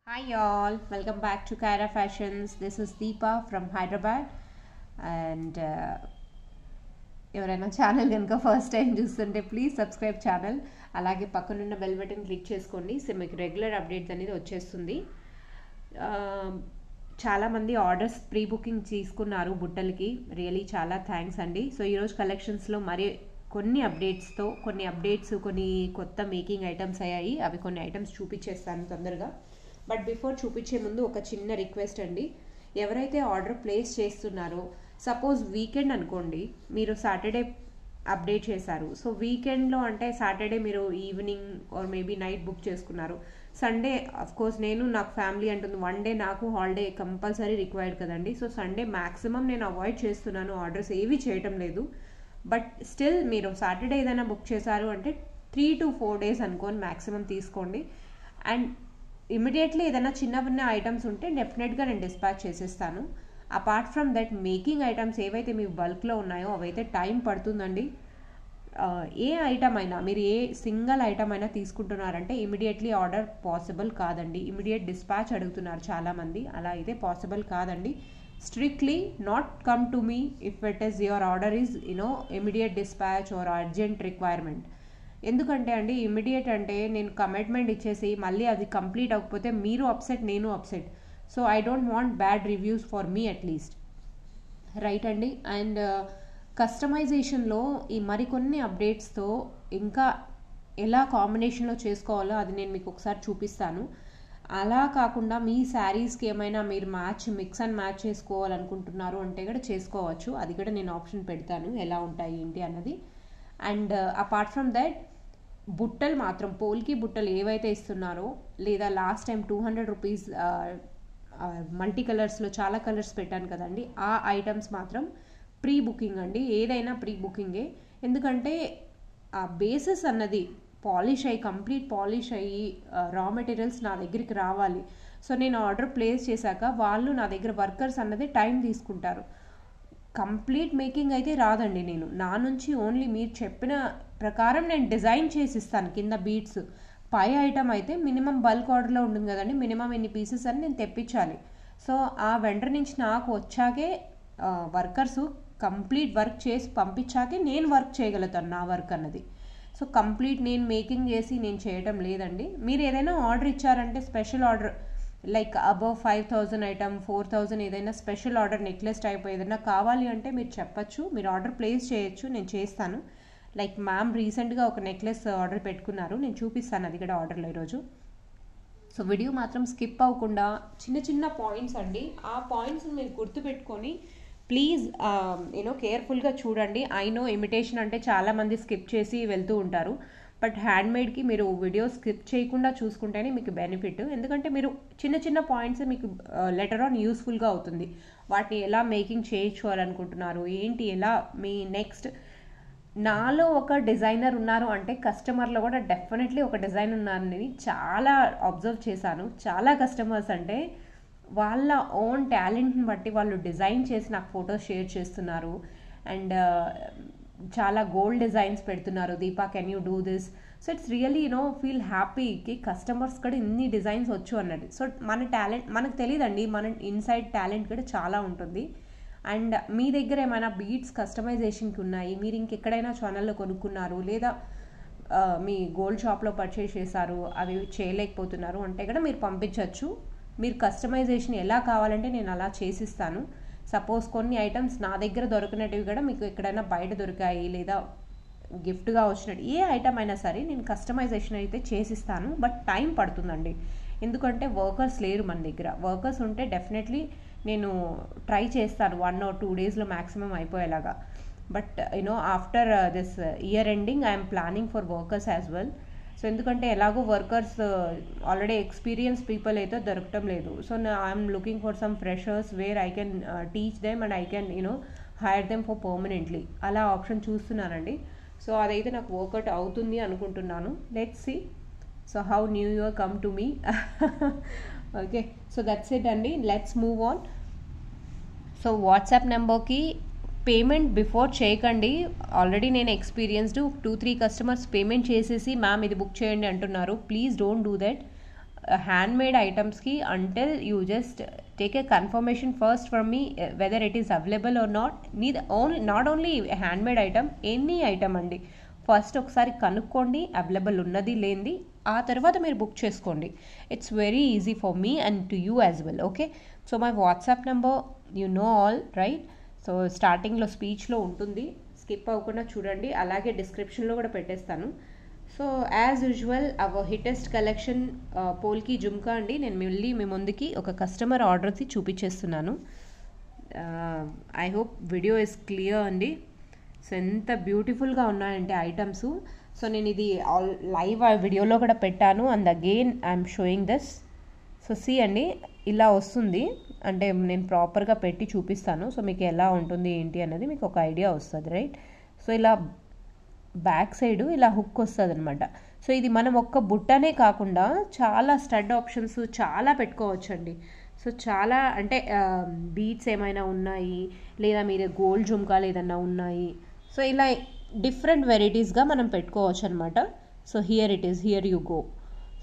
Hi y'all, welcome back to Kaira Fashions. This is Deepa from Hyderabad and ఎవరైనా channel కనుక first time చూస్తుంటే please subscribe channel, అలాగే పక్కనున్న bell button click చేసుకోండి. So మీకు regular updates అనేది వచ్చేస్తుంది. చాలామంది ఆర్డర్స్ ప్రీ బుకింగ్ తీసుకున్నారు బుట్టలకి, రియలీ చాలా థ్యాంక్స్ అండి. సో ఈరోజు కలెక్షన్స్లో మరి కొన్ని అప్డేట్స్ కొన్ని కొత్త మేకింగ్ ఐటమ్స్ అయ్యాయి. అవి కొన్ని ఐటమ్స్ చూపించేస్తాను తొందరగా. బట్ బిఫోర్ చూపించే ముందు ఒక చిన్న రిక్వెస్ట్ అండి, ఎవరైతే ఆర్డర్ ప్లేస్ చేస్తున్నారో, సపోజ్ వీకెండ్ అనుకోండి, మీరు సాటర్డే అప్డేట్ చేశారు. సో వీకెండ్లో అంటే సాటర్డే మీరు evening or maybe night book చేసుకున్నారు. సండే కోర్స్ నాకు ఫ్యామిలీ అంటుంది, వన్ డే నాకు హాలిడే కంపల్సరీ రిక్వైర్డ్ కదండి. సో సండే మ్యాక్సిమం నేను అవాయిడ్ చేస్తున్నాను, ఆర్డర్స్ ఏవి చేయటం లేదు. బట్ స్టిల్ మీరు సాటర్డే ఏదైనా బుక్ చేశారు అంటే 3 to 4 days అనుకోని మ్యాక్సిమం తీసుకోండి. అండ్ ఇమీడియట్లీ ఏదైనా చిన్న ఐటమ్స్ ఉంటే డెఫినెట్గా నేను డిస్పాచ్ చేసేస్తాను. Apart from that making items ఏవైతే మీ బల్క్లో ఉన్నాయో అవైతే టైం పడుతుందండి. ఏ ఐటమ్ అయినా మీరు ఏ సింగిల్ ఐటమ్ అయినా తీసుకుంటున్నారంటే ఇమీడియట్లీ ఆర్డర్ పాసిబుల్ కాదండి. ఇమీడియట్ డిస్పాచ్ అడుగుతున్నారు చాలామంది, అలా అయితే పాసిబుల్ కాదండి. Strictly not come to me if it is your order is immediate dispatch or urgent requirement. ఎందుకంటే అండి ఇమీడియట్ అంటే నేను కమిట్మెంట్ ఇచ్చేసి మళ్ళీ అది కంప్లీట్ అవ్వకపోతే మీరు అప్సెట్, నేను upset. So I don't want bad reviews for me at least, right అండి. అండ్ కస్టమైజేషన్లో ఈ మరికొన్ని అప్డేట్స్తో ఇంకా ఎలా కాంబినేషన్లో చేసుకోవాలో అది నేను మీకు ఒకసారి చూపిస్తాను. అలా కాకుండా మీ శారీస్కి ఏమైనా మీరు మిక్స్ అండ్ మ్యాచ్ చేసుకోవాలనుకుంటున్నారు అంటే కూడా చేసుకోవచ్చు. అది కూడా నేను ఆప్షన్ పెడతాను ఎలా ఉంటాయి ఏంటి అన్నది. అండ్ అపార్ట్ ఫ్రమ్ దట్ బుట్టలు మాత్రం పోల్కి బుట్టలు ఏవైతే ఇస్తున్నారో, లేదా లాస్ట్ టైం 200 రూపీస్ మల్టీ కలర్స్లో చాలా కలర్స్ పెట్టాను కదండి, ఆ ఐటమ్స్ మాత్రం ప్రీ బుకింగ్ అండి. ఏదైనా ప్రీ బుకింగే. ఎందుకంటే ఆ బేసిస్ అన్నది కంప్లీట్ పాలిష్ అయ్యి రా మెటీరియల్స్ నా దగ్గరికి రావాలి. సో నేను ఆర్డర్ ప్లేస్ చేశాక వాళ్ళు నా దగ్గర వర్కర్స్ అన్నది టైం తీసుకుంటారు. కంప్లీట్ మేకింగ్ అయితే రాదండి. నా నుంచి ఓన్లీ మీరు చెప్పిన ప్రకారం నేను డిజైన్ చేసి ఇస్తాను. కింద బీట్స్ పై ఐటమ్ అయితే మినిమం బల్క్ ఆర్డర్లో ఉంటుంది కదండి, మినిమం ఎన్ని పీసెస్ అని నేను తెప్పించాలి. సో ఆ వెండర్ నుంచి నాకు వచ్చాకే వర్కర్స్ కంప్లీట్ వర్క్ చేసి పంపించాకే నేను వర్క్ చేయగలుగుతాను, నా వర్క్ అన్నది. సో కంప్లీట్ నేను మేకింగ్ చేసి నేను చేయటం లేదండి. మీరు ఏదైనా ఆర్డర్ ఇచ్చారంటే special order like above 5,000 item 4,000 ఏదైనా స్పెషల్ ఆర్డర్ నెక్లెస్ టైప్ ఏదైనా కావాలి అంటే మీరు చెప్పచ్చు, మీరు ఆర్డర్ ప్లేస్ చేయొచ్చు, నేను చేస్తాను. లైక్ మ్యామ్ రీసెంట్గా ఒక నెక్లెస్ ఆర్డర్ పెట్టుకున్నారు, నేను చూపిస్తాను అది కూడా ఆర్డర్లో ఈరోజు. సో వీడియో మాత్రం స్కిప్ అవ్వకుండా చిన్న పాయింట్స్ అండి, ఆ పాయింట్స్ మీరు గుర్తుపెట్టుకొని ప్లీజ్ కేర్ఫుల్గా చూడండి. ఐ నో ఇమిటేషన్ అంటే చాలామంది స్కిప్ చేసి వెళ్తూ ఉంటారు, బట్ హ్యాండ్మేడ్కి మీరు వీడియో స్కిప్ చేయకుండా చూసుకుంటేనే మీకు బెనిఫిట్. ఎందుకంటే మీరు చిన్న పాయింట్స్ మీకు లెటర్ ఆన్ యూస్ఫుల్గా అవుతుంది. వాటిని ఎలా మేకింగ్ చేయించుకోవాలనుకుంటున్నారు ఏంటి, ఎలా మీ నెక్స్ట్. నాలో ఒక డిజైనర్ ఉన్నారు అంటే కస్టమర్లో కూడా డెఫినెట్లీ ఒక డిజైనర్ ఉన్నారని చాలా అబ్జర్వ్ చేశాను. చాలా కస్టమర్స్ అంటే వాళ్ళ ఓన్ టాలెంట్ని బట్టి వాళ్ళు డిజైన్ చేసి నాకు ఫొటోస్ షేర్ చేస్తున్నారు. అండ్ చాలా గోల్డ్ డిజైన్స్ పెడుతున్నారు, Deepa can you do this. So it's really feel హ్యాపీకి కస్టమర్స్ కూడా ఇన్ని డిజైన్స్ వచ్చు అన్నది. సో మన టాలెంట్ మనకు తెలియదండి, మన ఇన్సైడ్ టాలెంట్ కూడా చాలా ఉంటుంది. అండ్ మీ దగ్గర ఏమైనా బీట్స్ కస్టమైజేషన్కి ఉన్నాయి, మీరు ఇంకెక్కడైనా ఛానల్లో కొనుక్కున్నారు, లేదా మీ గోల్డ్ షాప్లో పర్చేస్ చేశారు, అవి చేయలేకపోతున్నారు అంటే కూడా మీరు పంపించవచ్చు. మీరు కస్టమైజేషన్ ఎలా కావాలంటే నేను అలా చేసిస్తాను. సపోజ్ కొన్ని ఐటమ్స్ నా దగ్గర దొరికినవి కూడా మీకు ఎక్కడైనా బయట దొరికాయి, లేదా గిఫ్ట్గా వచ్చినట్టు ఏ ఐటమ్ అయినా సరే నేను కస్టమైజేషన్ అయితే చేసిస్తాను. బట్ టైం పడుతుందండి, ఎందుకంటే వర్కర్స్ లేరు మన దగ్గర. వర్కర్స్ ఉంటే డెఫినెట్లీ నేను ట్రై చేస్తాను 1 or 2 daysలో మ్యాక్సిమం అయిపోయేలాగా. But after this year ending I'm planning for workers as well. So ఎందుకంటే ఎలాగో వర్కర్స్ ఆల్రెడీ ఎక్స్పీరియన్స్ పీపుల్ అయితే దొరకటం లేదు. So I'm looking for some freshers where I can teach them and I can hire them for permanently. అలా option చూస్తున్నానండి. సో అదైతే నాకు వర్కౌట్ అవుతుంది అనుకుంటున్నాను. Let's see. So how new year come to me. Okay, so that's it అండి. Let's move on. So WhatsApp నెంబర్కి payment before చేయకండి. ఆల్రెడీ నేను ఎక్స్పీరియన్స్డ్ 2-3 కస్టమర్స్ పేమెంట్ చేసేసి మ్యామ్ ఇది బుక్ చేయండి అంటున్నారు. Please don't do that. Handmade ఐటమ్స్కి until you just take a confirmation first from me whether it is available or not. Not only handmade item, any item అండి. First ఒకసారి కనుక్కోండి available ఉన్నది లేనిది, ఆ తర్వాత మీరు బుక్ చేసుకోండి. It's very easy for me and to you as well. Okay, so my WhatsApp number you know all right. So స్టార్టింగ్లో స్పీచ్లో ఉంటుంది, స్కిప్ అవ్వకుండా చూడండి. అలాగే డిస్క్రిప్షన్లో కూడా పెట్టేస్తాను. So as usual our hittest collection polki jhumka అండి. నేను మళ్ళీ మీ ముందుకి ఒక కస్టమర్ ఆర్డర్స్ చూపించేస్తున్నాను. I hope video is clear అండి. సో ఎంత బ్యూటిఫుల్గా ఉన్నాయంటే ఐటమ్స్. సో నేను ఇది లైవ్ వీడియోలో కూడా పెట్టాను and again I'm showing this. So see అండి, ఇలా వస్తుంది. అంటే నేను ప్రాపర్గా పెట్టి చూపిస్తాను. సో మీకు ఎలా ఉంటుంది ఏంటి అనేది మీకు ఒక ఐడియా వస్తుంది రైట్. సో ఇలా బ్యాక్ సైడ్ ఇలా హుక్ వస్తుంది అనమాట. సో ఇది మనం ఒక్క బుట్టనే కాకుండా చాలా స్టడ్ ఆప్షన్స్ చాలా పెట్టుకోవచ్చండి. సో చాలా అంటే బీడ్స్ ఏమైనా ఉన్నాయి, లేదా మీరు గోల్డ్ జుమ్కాలు ఏదన్నా ఉన్నాయి, సో ఇలా డిఫరెంట్ వెరైటీస్గా మనం పెట్టుకోవచ్చు అనమాట. So here it is, here you go.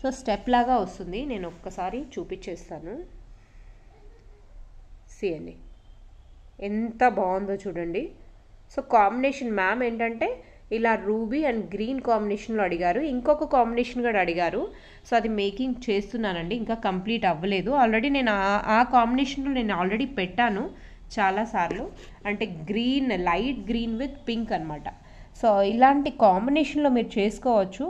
So step లాగా వస్తుంది, నేను ఒక్కసారి చూపించేస్తాను. సీ అండి ఎంత బాగుందో చూడండి. సో కాంబినేషన్ మ్యామ్ ఏంటంటే ఇలా రూబీ అండ్ గ్రీన్ కాంబినేషన్లో అడిగారు, ఇంకొక కాంబినేషన్ కూడా అడిగారు. సో అది మేకింగ్ చేస్తున్నానండి, ఇంకా కంప్లీట్ అవ్వలేదు. ఆల్రెడీ నేను ఆ కాంబినేషన్లో నేను ఆల్రెడీ పెట్టాను చాలాసార్లు. అంటే green, light green with pink అనమాట. సో ఇలాంటి కాంబినేషన్లో మీరు చేసుకోవచ్చు.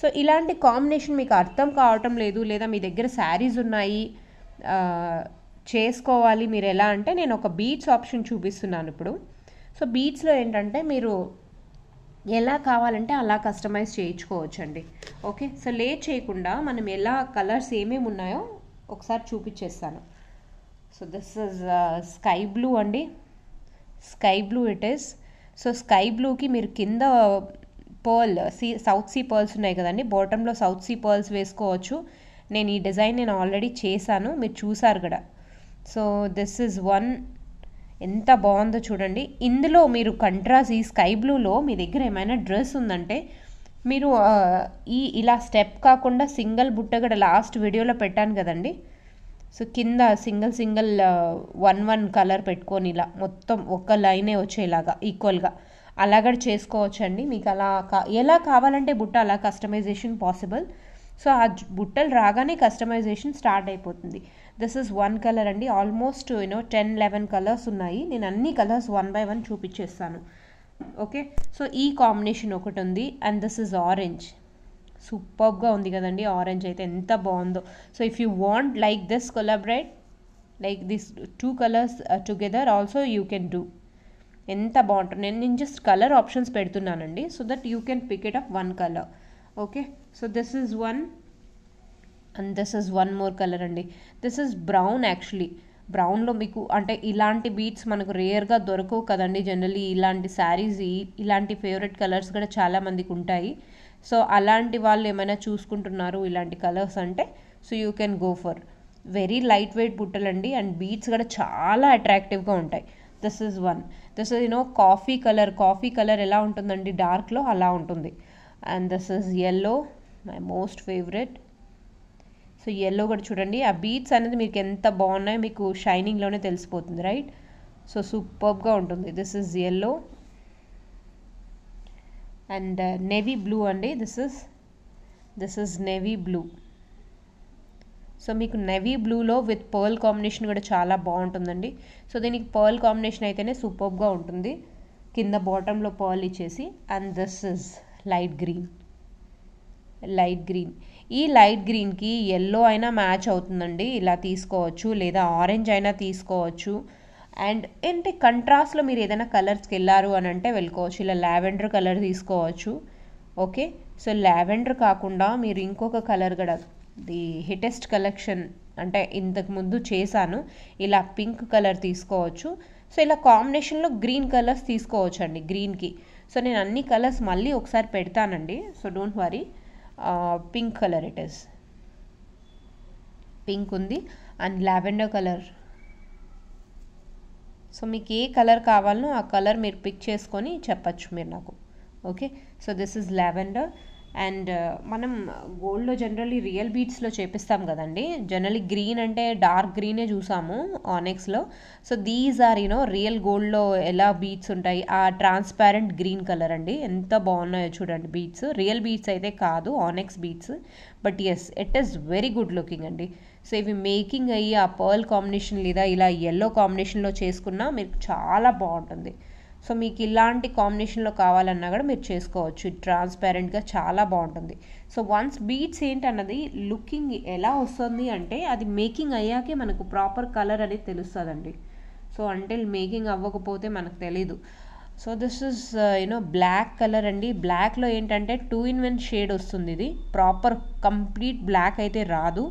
సో ఇలాంటి కాంబినేషన్ మీకు అర్థం కావటం లేదు, లేదా మీ దగ్గర శారీస్ ఉన్నాయి చేసుకోవాలి మీరు ఎలా అంటే, నేను ఒక బీడ్స్ ఆప్షన్ చూపిస్తున్నాను ఇప్పుడు. సో బీడ్స్లో ఏంటంటే మీరు ఎలా కావాలంటే అలా కస్టమైజ్ చేయించుకోవచ్చు అండి. ఓకే, సో లేట్ చేయకుండా మనం ఎలా కలర్స్ ఏమేమి ఉన్నాయో ఒకసారి చూపించేస్తాను. So this is sky blue అండి, sky blue it is. So sky బ్లూకి మీరు కింద పర్ల్ సౌత్ సీ పర్ల్స్ ఉన్నాయి కదండి, బాటంలో సౌత్ సీ పర్ల్స్ వేసుకోవచ్చు. నేను ఈ డిజైన్ నేను ఆల్రెడీ చేశాను, మీరు చూసారు కూడా. సో దిస్ ఇస్ వన్, ఎంత బాగుందో చూడండి. ఇందులో మీరు కంట్రాస్ట్ ఈ స్కై బ్లూలో మీ దగ్గర ఏమైనా డ్రెస్ ఉందంటే మీరు ఇలా స్టెప్ కాకుండా సింగిల్ బుట్ట కూడా లాస్ట్ వీడియోలో పెట్టాను కదండి. సో కింద సింగిల్ 1 కలర్ పెట్టుకొని ఇలా మొత్తం ఒక లైనే వచ్చేలాగా ఈక్వల్గా అలాగ చేసుకోవచ్చండి. మీకు అలా ఎలా కావాలంటే బుట్ట అలా కస్టమైజేషన్ పాసిబుల్. సో ఆ బుట్టలు రాగానే కస్టమైజేషన్ స్టార్ట్ అయిపోతుంది. దిస్ ఇస్ 1 కలర్ అండి, ఆల్మోస్ట్ 10-11 కలర్స్ ఉన్నాయి. నేను అన్ని కలర్స్ 1 by 1 చూపించేస్తాను. ఓకే, సో ఈ కాంబినేషన్ ఒకటి ఉంది అండ్ దిస్ ఇస్ ఆరెంజ్. సూపర్గా ఉంది కదండి, ఆరెంజ్ అయితే ఎంత బాగుందో. So if you want like this collaborate like this 2 colours together also you can do. ఎంత బాగుంటుంది. నేను జస్ట్ కలర్ ఆప్షన్స్ పెడుతున్నానండి so that you can pick it up 1 colour. Okay, so this is 1 and this is 1 more colour అండి. This is brown. Actually బ్రౌన్లో మీకు అంటే ఇలాంటి beats మనకు రేర్గా దొరకవు కదండి. జనరల్లీ ఇలాంటి శారీస్ ఇలాంటి ఫేవరెట్ కలర్స్ కూడా చాలామందికి ఉంటాయి. సో అలాంటి వాళ్ళు ఏమైనా చూసుకుంటున్నారు ఇలాంటి కలర్స్ అంటే, so you can go for very light weight బుట్టలండి అండ్ బీట్స్ కూడా చాలా అట్రాక్టివ్గా ఉంటాయి. This is 1. This is coffee colour ఎలా ఉంటుందండి డార్క్లో అలా ఉంటుంది. And this is yellow, my most favourite. So yellow కూడా చూడండి, ఆ బీట్స్ అనేది మీకు ఎంత బాగున్నాయో మీకు షైనింగ్లోనే తెలిసిపోతుంది రైట్. సో సూపర్గా ఉంటుంది. This is yellow and navy blue అండి. This is navy blue. So మీకు నేవీ బ్లూలో విత్ పర్ల్ కాంబినేషన్ కూడా చాలా బాగుంటుందండి. సో దీనికి పర్ల్ కాంబినేషన్ అయితేనే సూపర్గా ఉంటుంది, కింద బాటంలో పర్ల్ ఇచ్చేసి. And this is light green. ఈ లైట్ గ్రీన్కి ఎల్లో అయినా మ్యాచ్ అవుతుందండి, ఇలా తీసుకోవచ్చు, లేదా ఆరెంజ్ అయినా తీసుకోవచ్చు. అండ్ ఏంటి కంట్రాస్ట్లో మీరు ఏదైనా కలర్స్కి వెళ్ళారు అని అంటే వెళ్ళుకోవచ్చు. ఇలా లావెండర్ కలర్ తీసుకోవచ్చు. ఓకే, సో లావెండర్ కాకుండా మీరు ఇంకొక కలర్ కూడా, ది హిటెస్ట్ కలెక్షన్ అంటే ఇంతకుముందు చేశాను, ఇలా పింక్ కలర్ తీసుకోవచ్చు. సో ఇలా కాంబినేషన్లో గ్రీన్ కలర్స్ తీసుకోవచ్చు అండి గ్రీన్కి. సో నేను అన్ని కలర్స్ మళ్ళీ ఒకసారి పెడతానండి, so don't worry. Pink colour it is, pink ఉంది అండ్ లావెండర్ కలర్. సో మీకు ఏ కలర్ కావాలనో ఆ కలర్ మీరు పిక్ చేసుకొని చెప్పచ్చు మీరు నాకు. Okay, so this is lavender. And మనం గోల్డ్లో జనరల్లీ రియల్ బీడ్స్లో చేపిస్తాం కదండి. జనరల్లీ గ్రీన్ అంటే డార్క్ గ్రీనే చూసాము ఆనెక్స్లో. సో దీస్ ఆర్ రియల్ గోల్డ్లో ఎలా బీడ్స్ ఉంటాయి, ఆ ట్రాన్స్పారెంట్ గ్రీన్ కలర్ అండి. ఎంత బాగున్నాయో చూడండి బీడ్స్. రియల్ బీడ్స్ అయితే కాదు, onyx beads. But yes, it is very good looking అండి. సో ఇవి మేకింగ్ అయ్యి ఆ పర్ల్ కాంబినేషన్ లేదా ఇలా ఎల్లో కాంబినేషన్లో చేసుకున్నా మీకు చాలా బాగుంటుంది. సో మీకు ఇలాంటి కాంబినేషన్లో కావాలన్నా కూడా మీరు చేసుకోవచ్చు. ట్రాన్స్పారెంట్గా చాలా బాగుంటుంది. సో వన్స్ బీడ్స్ ఏంటన్నది లుకింగ్ ఎలా వస్తుంది అంటే అది మేకింగ్ అయ్యాకే మనకు ప్రాపర్ కలర్ అనేది తెలుస్తుందండి. సో అంటిల్ మేకింగ్ అవ్వకపోతే మనకు తెలీదు. So this is black colour అండి. బ్లాక్లో ఏంటంటే 2-in-1 షేడ్ వస్తుంది. ఇది ప్రాపర్ కంప్లీట్ బ్లాక్ అయితే రాదు.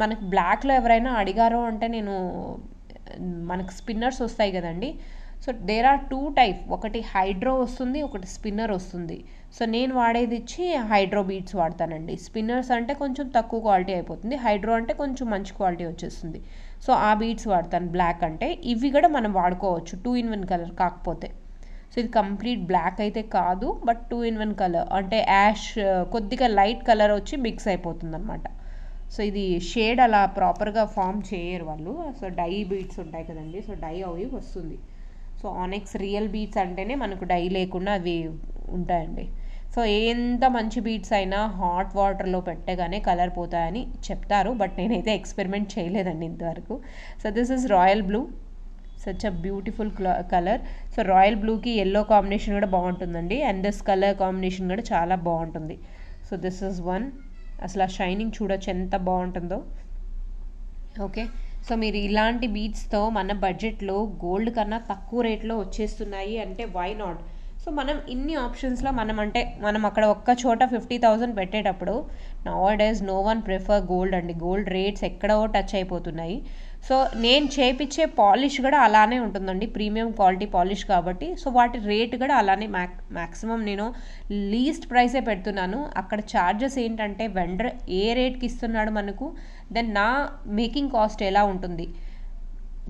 మనకు బ్లాక్లో ఎవరైనా అడిగారో అంటే మనకు స్పిన్నర్స్ వస్తాయి కదండి. సో దేర్ ఆర్ 2 టైప్, ఒకటి హైడ్రో వస్తుంది, ఒకటి స్పిన్నర్ వస్తుంది. సో నేను వాడేది ఇచ్చి హైడ్రో బీడ్స్ వాడతానండి. స్పిన్నర్స్ అంటే కొంచెం తక్కువ క్వాలిటీ అయిపోతుంది, హైడ్రో అంటే కొంచెం మంచి క్వాలిటీ వచ్చేస్తుంది. సో ఆ బీడ్స్ వాడతాను బ్లాక్ అంటే. ఇవి కూడా మనం వాడుకోవచ్చు 2-in-1 కలర్ కాకపోతే. సో ఇది కంప్లీట్ బ్లాక్ అయితే కాదు, బట్ 2-in-1 కలర్ అంటే యాష్ కొద్దిగా లైట్ కలర్ వచ్చి మిక్స్ అయిపోతుంది అనమాట. సో ఇది షేడ్ అలా ప్రాపర్గా ఫామ్ చేయరు వాళ్ళు. సో డై బీడ్స్ ఉంటాయి కదండి, సో డై అవి వస్తుంది. సో ఆనెక్స్ రియల్ బీడ్స్ అంటేనే మనకు డై లేకుండా అవి ఉంటాయండి. సో ఎంత మంచి బీడ్స్ అయినా హాట్ వాటర్లో పెట్టగానే కలర్ పోతాయని చెప్తారు, బట్ నేనైతే ఎక్స్పెరిమెంట్ చేయలేదండి ఇంతవరకు. So this is royal blue, such a beautiful colour. So royal బ్లూకి ఎల్లో కాంబినేషన్ కూడా బాగుంటుందండి, అండ్ దిస్ కలర్ కాంబినేషన్ కూడా చాలా బాగుంటుంది. So this is one. అసలు ఆ షైనింగ్ చూడొచ్చు ఎంత బాగుంటుందో. ఓకే, సో మీరు ఇలాంటి బీడ్స్తో మన బడ్జెట్లో గోల్డ్ కన్నా తక్కువ రేట్లో వచ్చేస్తున్నాయి అంటే వై నాట్. సో మనం ఇన్ని ఆప్షన్స్లో మనం అక్కడ ఒక్క చోట 50,000 పెట్టేటప్పుడు నౌ-a-డేస్ నో వన్ ప్రిఫర్ గోల్డ్ అండి. గోల్డ్ రేట్స్ ఎక్కడో టచ్ అయిపోతున్నాయి. సో నేను చేపించే పాలిష్ కూడా అలానే ఉంటుందండి, ప్రీమియం క్వాలిటీ పాలిష్ కాబట్టి. సో వాటి రేట్ కూడా అలానే మ్యాక్సిమం నేను లీస్ట్ ప్రైసే పెడుతున్నాను. అక్కడ ఛార్జెస్ ఏంటంటే వెండర్ ఏ రేట్కి ఇస్తున్నాడు మనకు, దెన్ నా మేకింగ్ కాస్ట్ ఎలా ఉంటుంది.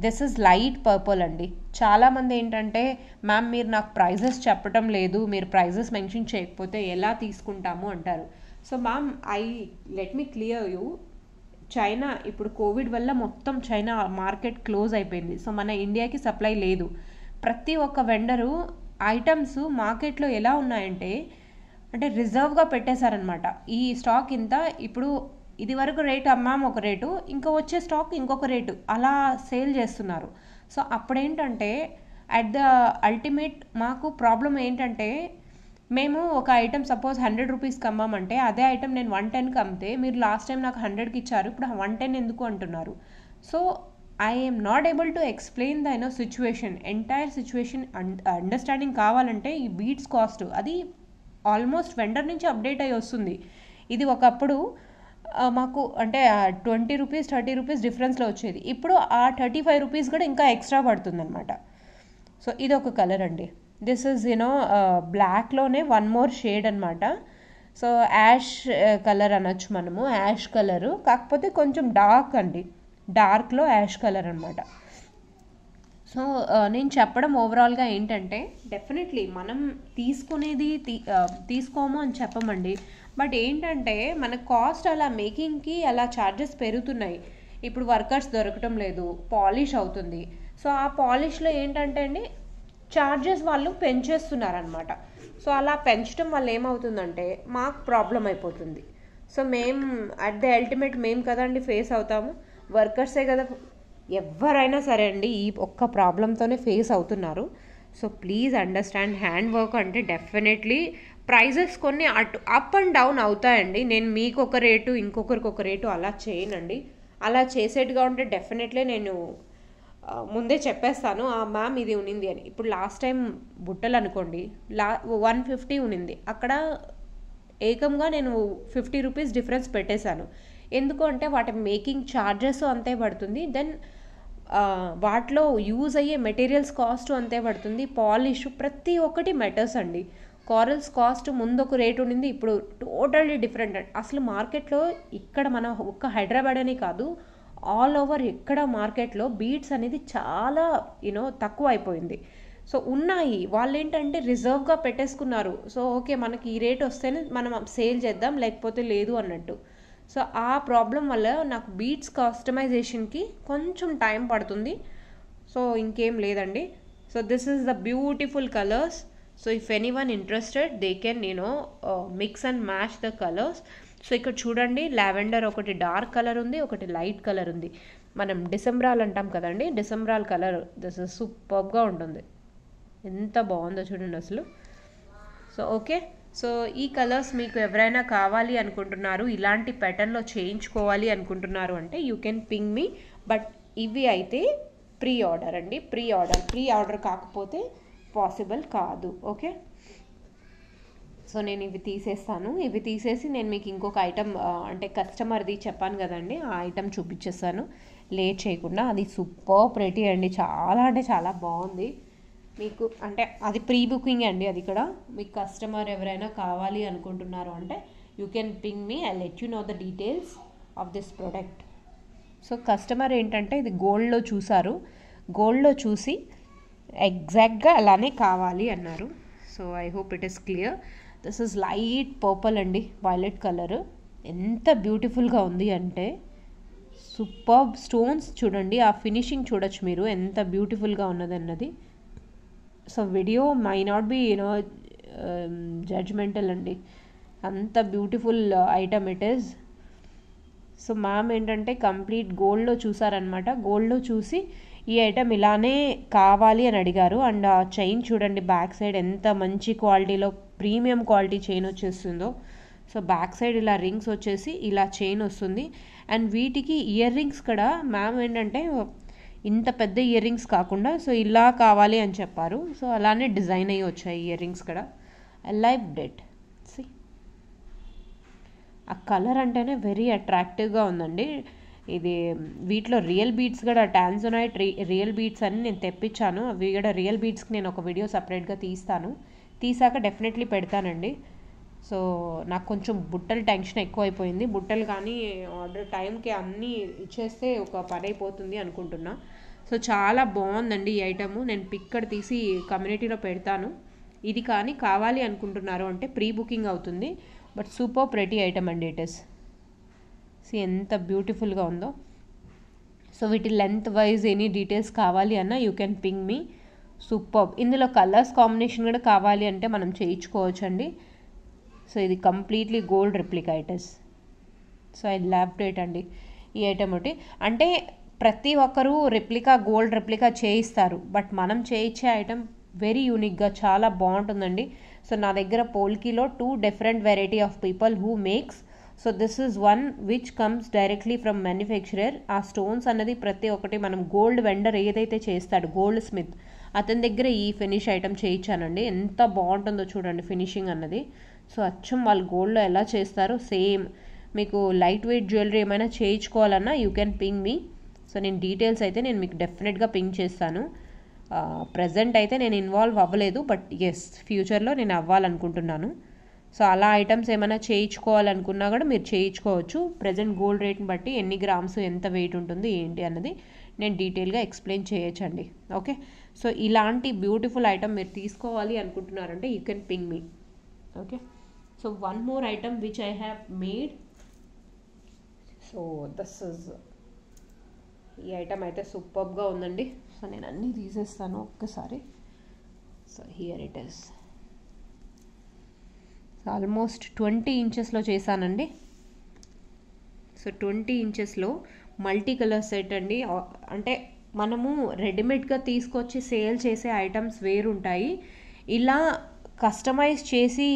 దిస్ ఇస్ లైట్ పర్పుల్ అండి. చాలామంది ఏంటంటే మ్యామ్ మీరు నాకు ప్రైజెస్ చెప్పడం లేదు, మీరు ప్రైజెస్ మెన్షన్ చేయకపోతే ఎలా తీసుకుంటాము అంటారు. So ma'am let me clear you, China ఇప్పుడు కోవిడ్ వల్ల మొత్తం చైనా మార్కెట్ క్లోజ్ అయిపోయింది. సో మన ఇండియాకి సప్లై లేదు. ప్రతి ఒక్క వెండరు ఐటమ్స్ మార్కెట్లో ఎలా ఉన్నాయంటే అంటే రిజర్వ్గా పెట్టేశారనమాట. ఈ స్టాక్ ఇంత, ఇప్పుడు ఇది వరకు రేటు అమ్మాము ఒక రేటు, ఇంకా వచ్చే స్టాక్ ఇంకొక రేటు, అలా సేల్ చేస్తున్నారు. సో అప్పుడేంటంటే అట్ ద అల్టిమేట్ మాకు ప్రాబ్లం ఏంటంటే మేము ఒక ఐటమ్ సపోజ్ 100 రూపీస్కి అమ్మామంటే అదే ఐటమ్ నేను 110కి అమ్మితే మీరు లాస్ట్ టైం నాకు 100కి ఇచ్చారు, ఇప్పుడు 110 ఎందుకు అంటున్నారు. So I'm not able to explain the situation, entire situation understanding కావాలంటే ఈ బీడ్స్ కాస్ట్ అది ఆల్మోస్ట్ వెండర్ నుంచి అప్డేట్ అయ్యి వస్తుంది. ఇది ఒకప్పుడు మాకు అంటే 20 రూపీస్ 30 రూపీస్ డిఫరెన్స్లో వచ్చేది, ఇప్పుడు ఆ 35 రూపీస్ కూడా ఇంకా ఎక్స్ట్రా పడుతుంది అనమాట. సో ఇది ఒక కలర్ అండి. దిస్ ఇస్ బ్లాక్లోనే వన్ మోర్ షేడ్ అనమాట. సో యాష్ కలర్ అనొచ్చు మనము, యాష్ కలరు కాకపోతే కొంచెం డార్క్ అండి, డార్క్లో యాష్ కలర్ అనమాట. సో నేను చెప్పడం ఓవరాల్గా ఏంటంటే డెఫినెట్లీ మనం తీసుకునేది తీసుకోము అని చెప్పమండి, బట్ ఏంటంటే మన కాస్ట్ అలా మేకింగ్కి అలా ఛార్జెస్ పెరుగుతున్నాయి. ఇప్పుడు వర్కర్స్ దొరకటం లేదు, పాలిష్ అవుతుంది. సో ఆ పాలిష్లో ఏంటంటే అండి ఛార్జెస్ వాళ్ళు పెంచేస్తున్నారనమాట. సో అలా పెంచడం వల్ల ఏమవుతుందంటే మాకు ప్రాబ్లం అయిపోతుంది. సో మేము అట్ ద అల్టిమేట్ మేము కదండి ఫేస్ అవుతాము, వర్కర్సే కదా, ఎవరైనా సరే అండి ఈ ఒక్క ప్రాబ్లంతోనే ఫేస్ అవుతున్నారు. So please understand, hand work అంటే డెఫినెట్లీ ప్రైజెస్ కొన్ని అప్ అండ్ డౌన్ అవుతాయండి. నేను మీకు ఒక రేటు ఇంకొకరికి ఒక రేటు అలా చేయనండి. అలా చేసేట్టుగా ఉంటే డెఫినెట్లీ నేను ముందే చెప్పేస్తాను మ్యామ్ ఇది ఉనింది అని. ఇప్పుడు లాస్ట్ టైం బుట్టలు అనుకోండి 150 ఉనింది, అక్కడ ఏకంగా నేను 50 రూపీస్ డిఫరెన్స్ పెట్టేశాను. ఎందుకు అంటే వాటి మేకింగ్ ఛార్జెస్ అంతే పడుతుంది, దెన్ వాటిలో యూజ్ అయ్యే మెటీరియల్స్ కాస్ట్ అంతే పడుతుంది, పాలిష్ ప్రతి ఒక్కటి మెటర్స్ అండి. కారల్స్ కాస్ట్ ముందు ఒక రేట్ ఉండింది, ఇప్పుడు టోటల్లీ డిఫరెంట్. అసలు మార్కెట్లో ఇక్కడ మన ఒక్క హైదరాబాద్ అని కాదు, ఆల్ ఓవర్ ఎక్కడ మార్కెట్లో బీడ్స్ అనేది చాలా తక్కువ అయిపోయింది. సో ఉన్నాయి, వాళ్ళు ఏంటంటే రిజర్వ్గా పెట్టేసుకున్నారు. సో ఓకే మనకి ఈ రేట్ వస్తేనే మనం సేల్ చేద్దాం, లేకపోతే లేదు అన్నట్టు. సో ఆ ప్రాబ్లం వల్ల నాకు బీడ్స్ కస్టమైజేషన్కి కొంచెం టైం పడుతుంది. సో ఇంకేం లేదండి. So this is the beautiful colours. So if anyone interested they can mix and match the colours. So ఇక్కడ చూడండి, లావెండర్ ఒకటి డార్క్ కలర్ ఉంది, ఒకటి లైట్ కలర్ ఉంది. మనం డిసెంబరాల్ అంటాం కదండి, డిసెంబరాల్ కలర్. దిస్ ఇస్ సూపర్గా ఉంటుంది, ఎంత బాగుందో చూడండి అసలు. సో ఓకే, సో ఈ కలర్స్ మీకు ఎవరైనా కావాలి అనుకుంటున్నారు, ఇలాంటి ప్యాటర్న్లో చేయించుకోవాలి అనుకుంటున్నారు అంటే you can ping me. But ఇవి అయితే ప్రీ ఆర్డర్ అండి, ప్రీ ఆర్డర్ కాకపోతే పాసిబుల్ కాదు. ఓకే, సో నేను ఇవి తీసేస్తాను. ఇవి తీసేసి నేను మీకు ఇంకొక ఐటమ్ అంటే కస్టమర్ది చెప్పాను కదండి, ఆ ఐటమ్ చూపించేస్తాను లేట్ చేయకుండా. అది సూపర్ ప్రెటీ అండి, చాలా అంటే చాలా బాగుంది. మీకు అంటే అది ప్రీ బుకింగ్ అండి. అది ఇక్కడ మీకు కస్టమర్ ఎవరైనా కావాలి అనుకుంటున్నారు అంటే you can ping me, I let you know the details of this product. So customer ఏంటంటే ఇది గోల్డ్లో చూసారు, గోల్డ్లో చూసి ఎగ్జాక్ట్గా అలానే కావాలి అన్నారు. So I hope it is clear. This is light purple అండి, వైలెట్ కలర్. ఎంత బ్యూటిఫుల్గా ఉంది అంటే సూపర్. స్టోన్స్ చూడండి, ఆ ఫినిషింగ్ చూడొచ్చు మీరు ఎంత బ్యూటిఫుల్గా ఉన్నది అన్నది. So video my not be judgemental అండి, అంత beautiful item it is. So ma'am ఏంటంటే కంప్లీట్ గోల్డ్లో చూసారనమాట, గోల్డ్లో చూసి ఈ ఐటమ్ ఇలానే కావాలి అని అడిగారు. అండ్ ఆ చైన్ చూడండి బ్యాక్ సైడ్ ఎంత మంచి క్వాలిటీలో ప్రీమియం క్వాలిటీ చైన్ వచ్చేస్తుందో. సో బ్యాక్ సైడ్ ఇలా రింగ్స్ వచ్చేసి ఇలా చైన్ వస్తుంది. అండ్ వీటికి ఇయర్ రింగ్స్ కూడా మ్యామ్ ఏంటంటే ఇంత పెద్ద ఇయర్ రింగ్స్ కాకుండా సో ఇలా కావాలి అని చెప్పారు. సో అలానే డిజైన్ అయ్యి వచ్చాయి ఇయర్ రింగ్స్ కూడా. I like debt. సి ఆ కలర్ అంటేనే వెరీ అట్రాక్టివ్గా ఉందండి. ఇది వీటిలో రియల్ బీడ్స్ కూడా టాన్జోనైట్ రియల్ బీడ్స్ అని నేను తెప్పించాను. అవి కూడా రియల్ బీడ్స్కి నేను ఒక వీడియో సపరేట్గా తీసాక డెఫినెట్లీ పెడతానండి. సో నాకు కొంచెం బుట్టలు టెన్షన్ ఎక్కువైపోయింది. బుట్టలు కానీ ఆర్డర్ టైంకి అన్నీ ఇచ్చేస్తే ఒక పని అయిపోతుంది అనుకుంటున్నా. సో చాలా బాగుందండి ఈ ఐటము. నేను పిక్కర్ తీసి కమ్యూనిటీలో పెడతాను. ఇది కానీ కావాలి అనుకుంటున్నారు అంటే ప్రీ బుకింగ్ అవుతుంది. బట్ సూపర్ ప్రెటీ ఐటమ్ అండి ఇట్ ఇస్. సి ఎంత బ్యూటిఫుల్గా ఉందో. సో వీటి లెంత్ వైజ్ ఎనీ డీటెయిల్స్ కావాలి అన్నా you can ping me. Super. ఇందులో కలర్స్ కాంబినేషన్ కూడా కావాలి అంటే మనం చేయించుకోవచ్చండి. సో ఇది completely gold replica items. So I love it అండి ఈ ఐటమ్ ఒకటి. అంటే ప్రతి ఒక్కరూ గోల్డ్ రెప్లికా చేయిస్తారు, బట్ మనం చేయించే ఐటమ్ వెరీ యూనిక్గా చాలా బాగుంటుందండి. సో నా దగ్గర పోల్కీలో 2 different variety of people who makes. So this is one which comes directly from manufacturer. ఆ స్టోన్స్ అన్నది ప్రతి ఒక్కటి మనం గోల్డ్ వెండర్ ఏదైతే చేస్తాడు గోల్డ్ స్మిత్ అతని దగ్గర ఈ ఫినిష్ ఐటమ్ చేయించానండి. ఎంత బాగుంటుందో చూడండి ఫినిషింగ్ అన్నది. సో అచ్చం వాళ్ళు గోల్డ్లో ఎలా చేస్తారో సేమ్. మీకు లైట్ వెయిట్ జ్యువెలరీ ఏమైనా చేయించుకోవాలన్నా you can ping me. So నేను డీటెయిల్స్ అయితే నేను మీకు డెఫినెట్గా పింగ్ చేస్తాను. ప్రజెంట్ అయితే నేను ఇన్వాల్వ్ అవ్వలేదు, బట్ ఎస్ ఫ్యూచర్లో నేను అవ్వాలనుకుంటున్నాను. సో అలా ఐటమ్స్ ఏమైనా చేయించుకోవాలనుకున్నా కూడా మీరు చేయించుకోవచ్చు. ప్రజెంట్ గోల్డ్ రేట్ని బట్టి ఎన్ని గ్రామ్స్ ఎంత వెయిట్ ఉంటుంది ఏంటి అన్నది నేను డీటెయిల్గా ఎక్స్ప్లెయిన్ చేయొచ్చండి. ఓకే, సో ఇలాంటి బ్యూటిఫుల్ ఐటమ్ మీరు తీసుకోవాలి అనుకుంటున్నారంటే you can ping me. Okay, so one more item which I have made. So this is ఈ ఐటమ్ అయితే సూపర్గా ఉందండి. సో నేను అన్నీ తీసేస్తాను ఒక్కసారి. So here it is. Almost 20 ఇంచెస్లో చేశానండి. సో 20 ఇంచెస్లో మల్టీ కలర్ సెట్ అండి. అంటే మనము రెడీమేడ్గా తీసుకొచ్చి సేల్ చేసే ఐటమ్స్ వేరుంటాయి. ఇలా కస్టమైజ్ చేసి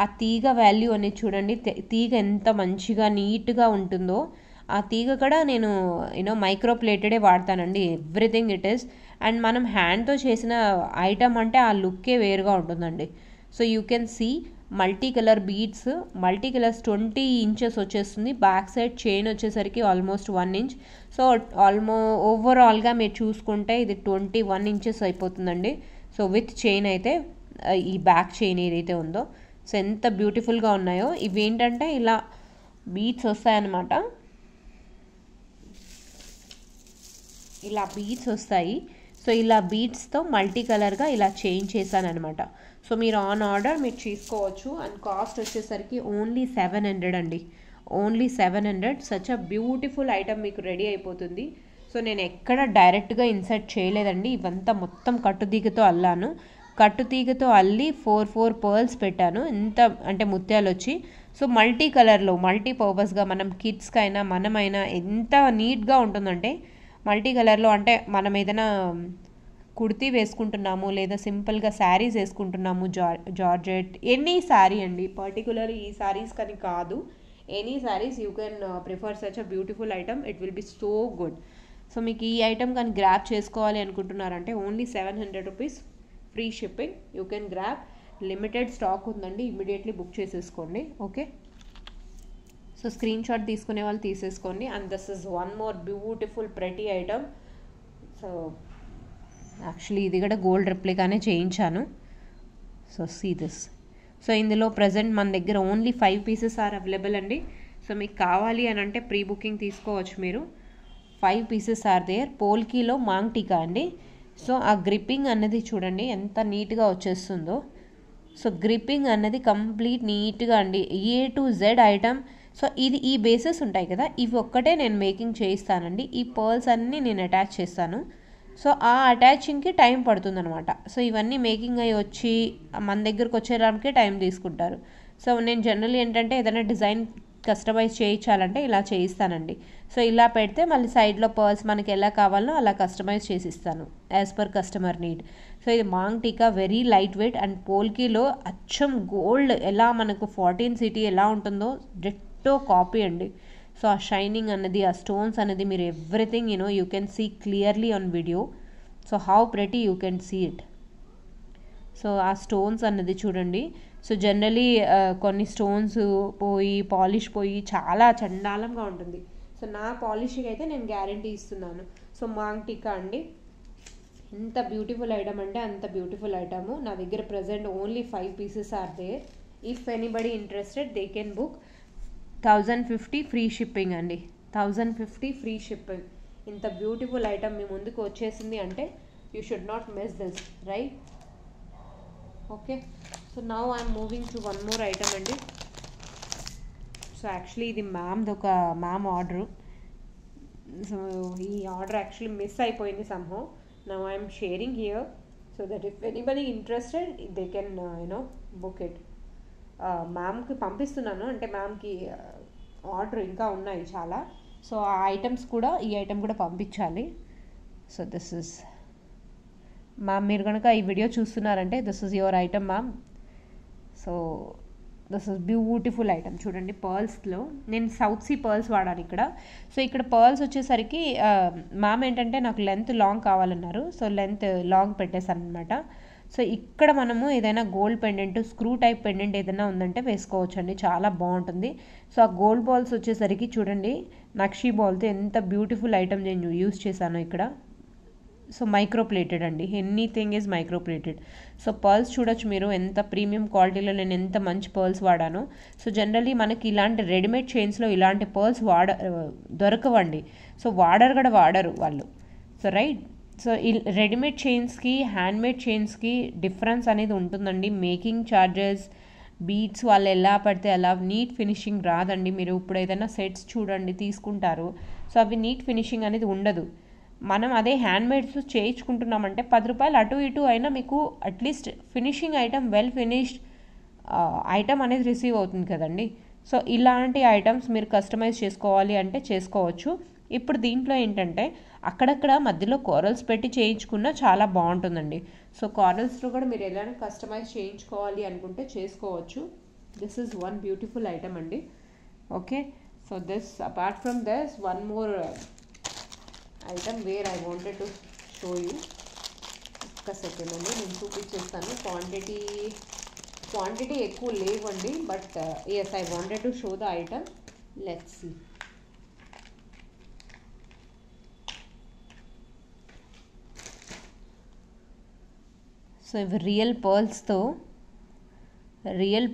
ఆ తీగ వాల్యూ అనేది చూడండి, తీగ ఎంత మంచిగా నీట్గా ఉంటుందో. ఆ తీగ కూడా నేను మైక్రో ప్లేటెడే వాడతానండి. Everything it is. అండ్ మనం హ్యాండ్తో చేసిన ఐటమ్ అంటే ఆ లుక్కే వేరుగా ఉంటుందండి. So you can see multi colour beads, multi colours 20 inches వచ్చేస్తుంది. బ్యాక్ సైడ్ చైన్ వచ్చేసరికి ఆల్మోస్ట్ 1 ఇంచ్. సో ఓవరాల్గా మీరు చూసుకుంటే ఇది 21 ఇంచెస్ అయిపోతుందండి. సో విత్ చైన్ అయితే ఈ బ్యాక్ చైన్ ఏదైతే ఉందో సో ఎంత బ్యూటిఫుల్గా ఉన్నాయో. ఇవి ఏంటంటే ఇలా బీడ్స్ వస్తాయన్నమాట, ఇలా బీడ్స్ వస్తాయి. సో ఇలా బీడ్స్తో మల్టీ కలర్గా ఇలా చేంజ్ చేశాను అనమాట. సో మీరు ఆన్ ఆర్డర్ మీరు తీసుకోవచ్చు. అండ్ కాస్ట్ వచ్చేసరికి ఓన్లీ 700 అండి, only 700. Such a beautiful item మీకు రెడీ అయిపోతుంది. సో నేను ఎక్కడ డైరెక్ట్గా ఇన్సర్ట్ చేయలేదండి, ఇవంతా మొత్తం కట్టుతీగతో అల్లాను. కట్టుతీగతో అల్లి 4 పర్ల్స్ పెట్టాను, ఎంత అంటే ముత్యాలు వచ్చి. సో మల్టీ కలర్లో మల్టీ పర్పస్గా మనం కిడ్స్కి అయినా మనమైనా ఎంత నీట్గా ఉంటుందంటే మల్టీ కలర్లో. అంటే మనం ఏదైనా కుర్తీ వేసుకుంటున్నాము లేదా సింపుల్గా శారీస్ వేసుకుంటున్నాము, జార్జెట్ ఎనీ శారీ అండి, పర్టికులర్ ఈ శారీస్ కానీ కాదు, any saris you can prefer such a beautiful item. It will be so good. So మీకు ఈ ఐటమ్ కానీ గ్రాప్ చేసుకోవాలి అనుకుంటున్నారంటే only 700 rupees, free shipping. You can grab. Limited stock ఉందండి, ఇమీడియట్లీ బుక్ చేసేసుకోండి. ఓకే, సో స్క్రీన్ షాట్ తీసుకునే వాళ్ళు తీసేసుకోండి. And this is one more beautiful pretty item. So actually ఇది కూడా గోల్డ్ రెప్లికానే చేయించాను. So see this. సో ఇందులో ప్రజెంట్ మన దగ్గర ఓన్లీ 5 పీసెస్ ఆర్ అవైలబుల్ అండి. సో మీకు కావాలి అని అంటే ప్రీ బుకింగ్ తీసుకోవచ్చు మీరు. 5 పీసెస్ ఆర్ దేర్. పోల్కీలో మాంగ్ టీకా అండి. సో ఆ గ్రిప్పింగ్ అన్నది చూడండి ఎంత నీట్గా వచ్చేస్తుందో. సో గ్రిప్పింగ్ అన్నది కంప్లీట్ నీట్గా అండి, A to Z item. So ఇది ఈ బేసెస్ ఉంటాయి కదా, ఇవి ఒక్కటే నేను మేకింగ్ చేయిస్తానండి. ఈ పర్ల్స్ అన్నీ నేను అటాచ్ చేస్తాను. సో ఆ అటాచింగ్కి టైం పడుతుందనమాట. సో ఇవన్నీ మేకింగ్ అయ్యి వచ్చి మన దగ్గరకు వచ్చేదానికే టైం తీసుకుంటారు. సో నేను జనరల్లీ ఏంటంటే ఏదైనా డిజైన్ కస్టమైజ్ చేయించాలంటే ఇలా చేయిస్తానండి. సో ఇలా పెడితే మళ్ళీ సైడ్లో పర్ల్స్ మనకి ఎలా కావాలో అలా కస్టమైజ్ చేసిస్తాను as per customer need. So ఇది maang tikka very light weight. And పోల్కీలో అచ్చం గోల్డ్ ఎలా మనకు 14 సిటీ ఎలా ఉంటుందో డిట్టో కాపీ అండి. సో ఆ షైనింగ్ అన్నది, ఆ స్టోన్స్ అనేది మీరు everything you can see clearly on video. So how pretty you can see it. So ఆ స్టోన్స్ అన్నది చూడండి. సో జనరలీ కొన్ని స్టోన్స్ పోయి పాలిష్ పోయి చాలా చండాలంగా ఉంటుంది. సో నా పాలిష్కి అయితే నేను గ్యారంటీ ఇస్తున్నాను. సో మాంగ్ టీకా అండి, ఎంత బ్యూటిఫుల్ ఐటమ్ అంటే అంత బ్యూటిఫుల్ ఐటము. నా దగ్గర present only 5 pieces are there. If anybody interested they can book. 1050 free shipping అండి, 1050 ఫ్రీ షిప్పింగ్. ఇంత బ్యూటిఫుల్ ఐటమ్ మీ ముందుకు వచ్చేసింది అంటే you should not miss this, right? Okay, so now I'm moving to one more item అండి. సో actually ఇది ఒక మ్యామ్ ఆర్డరు. సో ఈ ఆర్డర్ యాక్చువల్లీ మిస్ అయిపోయింది somehow. Now I'm sharing here so that if anybody interested they can book it. మ్యామ్కి పంపిస్తున్నాను, అంటే మ్యామ్కి order ఇంకా ఉన్నాయి చాలా. సో ఆ ఐటమ్స్ కూడా, ఈ ఐటమ్ కూడా పంపించాలి. సో దిస్ ఇస్ మ్యామ్, మీరు కనుక ఈ వీడియో చూస్తున్నారంటే this is your item ma'am. So this is beautiful item చూడండి. పర్ల్స్లో నేను సౌత్ సీ పర్ల్స్ వాడాను ఇక్కడ. సో ఇక్కడ పర్ల్స్ వచ్చేసరికి మ్యామ్ ఏంటంటే నాకు లెంత్ లాంగ్ కావాలన్నారు. సో లెంత్ లాంగ్ పెట్టేశాను అనమాట. సో ఇక్కడ మనము ఏదైనా gold pendant, screw type pendant ఏదైనా ఉందంటే వేసుకోవచ్చు అండి, చాలా బాగుంటుంది. సో ఆ గోల్డ్ బాల్స్ వచ్చేసరికి చూడండి, నక్షీ బాల్తో ఎంత బ్యూటిఫుల్ ఐటమ్ నేను యూస్ చేశాను ఇక్కడ. సో మైక్రో ప్లేటెడ్ అండి, anything is micro plated. So pearls చూడొచ్చు మీరు ఎంత ప్రీమియం క్వాలిటీలో నేను ఎంత మంచి పర్ల్స్ వాడాను. సో జనరల్లీ మనకి ఇలాంటి రెడీమేడ్ చైన్స్లో ఇలాంటి పర్ల్స్ దొరకవండి. సో కూడా వాడరు వాళ్ళు. సో రైట్, సో ఈ రెడీమేడ్ చైన్స్కి హ్యాండ్మేడ్ చైన్స్కి డిఫరెన్స్ అనేది ఉంటుందండి. మేకింగ్ ఛార్జెస్, బీట్స్ వాళ్ళు ఎలా పడితే అలా నీట్ ఫినిషింగ్ రాదండి. మీరు ఇప్పుడు ఏదైనా సెట్స్ చూడండి తీసుకుంటారు, సో అవి నీట్ ఫినిషింగ్ అనేది ఉండదు. మనం అదే హ్యాండ్మేడ్స్ చేయించుకుంటున్నామంటే 10 రూపాయలు అటు ఇటు అయినా మీకు at least finishing item, well finished item అనేది రిసీవ్ అవుతుంది కదండి. సో ఇలాంటి ఐటమ్స్ మీరు కస్టమైజ్ చేసుకోవాలి అంటే చేసుకోవచ్చు. ఇప్పుడు దీంట్లో ఏంటంటే అక్కడక్కడ మధ్యలో కోరల్స్ పెట్టి చేయించుకున్నా చాలా బాగుంటుందండి. సో కోరల్స్లో కూడా మీరు ఎలా కస్టమైజ్ చేయించుకోవాలి అనుకుంటే చేసుకోవచ్చు. This is one beautiful item అండి. Okay, so this apart from this one more item where I wanted to show you. ఒక్క సెకండ్ అండి, నేను చూపించేస్తాను. క్వాంటిటీ ఎక్కువ లేవండి, but yes I wanted to show the item. Let's see. So ఇవి real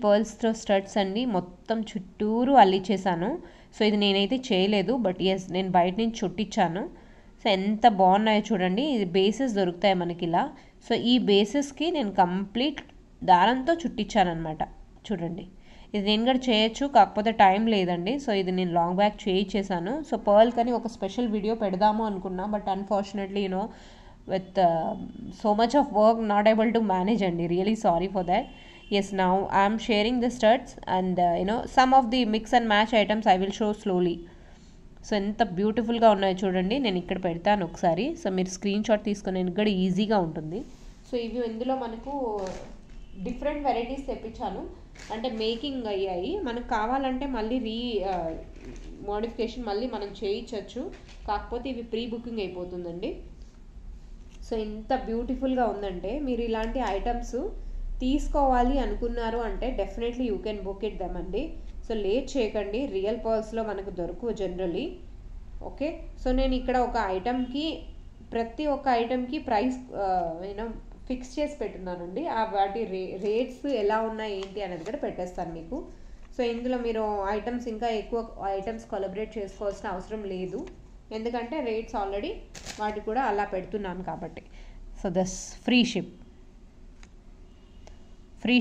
పర్ల్స్తో studs అండి, మొత్తం చుట్టూరు అల్లిచేసాను. సో ఇది నేనైతే చేయలేదు, బట్ ఎస్ నేను బయట నుంచి చుట్టించాను. సో ఎంత బాగున్నాయో చూడండి. ఇది బేసెస్ దొరుకుతాయి మనకి ఇలా. సో ఈ బేసెస్కి నేను కంప్లీట్ దారంతో చుట్టించానమాట. చూడండి, ఇది నేను కూడా చేయొచ్చు, కాకపోతే టైం లేదండి. సో ఇది నేను లాంగ్ బ్యాక్ చేయించేసాను. సో పర్ల్ కని ఒక స్పెషల్ వీడియో పెడదాము అనుకున్నా, but unfortunately with so much of work not able to manage, and really sorry for that. Yes, now I am sharing the studs and some of the mix and match items I will show slowly. So ఎంత బ్యూటిఫుల్గా ఉన్నాయో చూడండి. నేను ఇక్కడ పెడతాను ఒకసారి, so మీరు screen shot తీసుకొని ఇక్కడ ఈజీగా ఉంటుంది. సో ఇవి ఇందులో మనకు డిఫరెంట్ వెరైటీస్ తెప్పించాను, అంటే మేకింగ్ అయ్యాయి. మనకు కావాలంటే మళ్ళీ మోడిఫికేషన్ మళ్ళీ మనం చేయించవచ్చు, కాకపోతే ఇవి ప్రీ బుకింగ్ అయిపోతుందండి. సో ఎంత బ్యూటిఫుల్గా ఉందంటే, మీరు ఇలాంటి ఐటమ్స్ తీసుకోవాలి అనుకున్నారు అంటే definitely you can book it them అండి. సో లేట్ చేయకండి, రియల్ పర్ల్స్లో మనకు దొరకవు జనరలీ. ఓకే, సో నేను ఇక్కడ ఒక ఐటమ్కి ప్రతి ఒక్క ఐటమ్కి ప్రైస్ ఫిక్స్ చేసి పెట్టున్నానండి. వాటి రేట్స్ ఎలా ఉన్నాయి ఏంటి అనేది కూడా పెట్టేస్తాను మీకు. సో ఇందులో మీరు ఐటమ్స్ ఇంకా ఎక్కువ ఐటమ్స్ కొలబరేట్ చేసుకోవాల్సిన అవసరం లేదు, ఎందుకంటే రేట్స్ ఆల్రెడీ వాటి కూడా అలా పెడుతున్నాను కాబట్టి. సో దస్ ఫ్రీ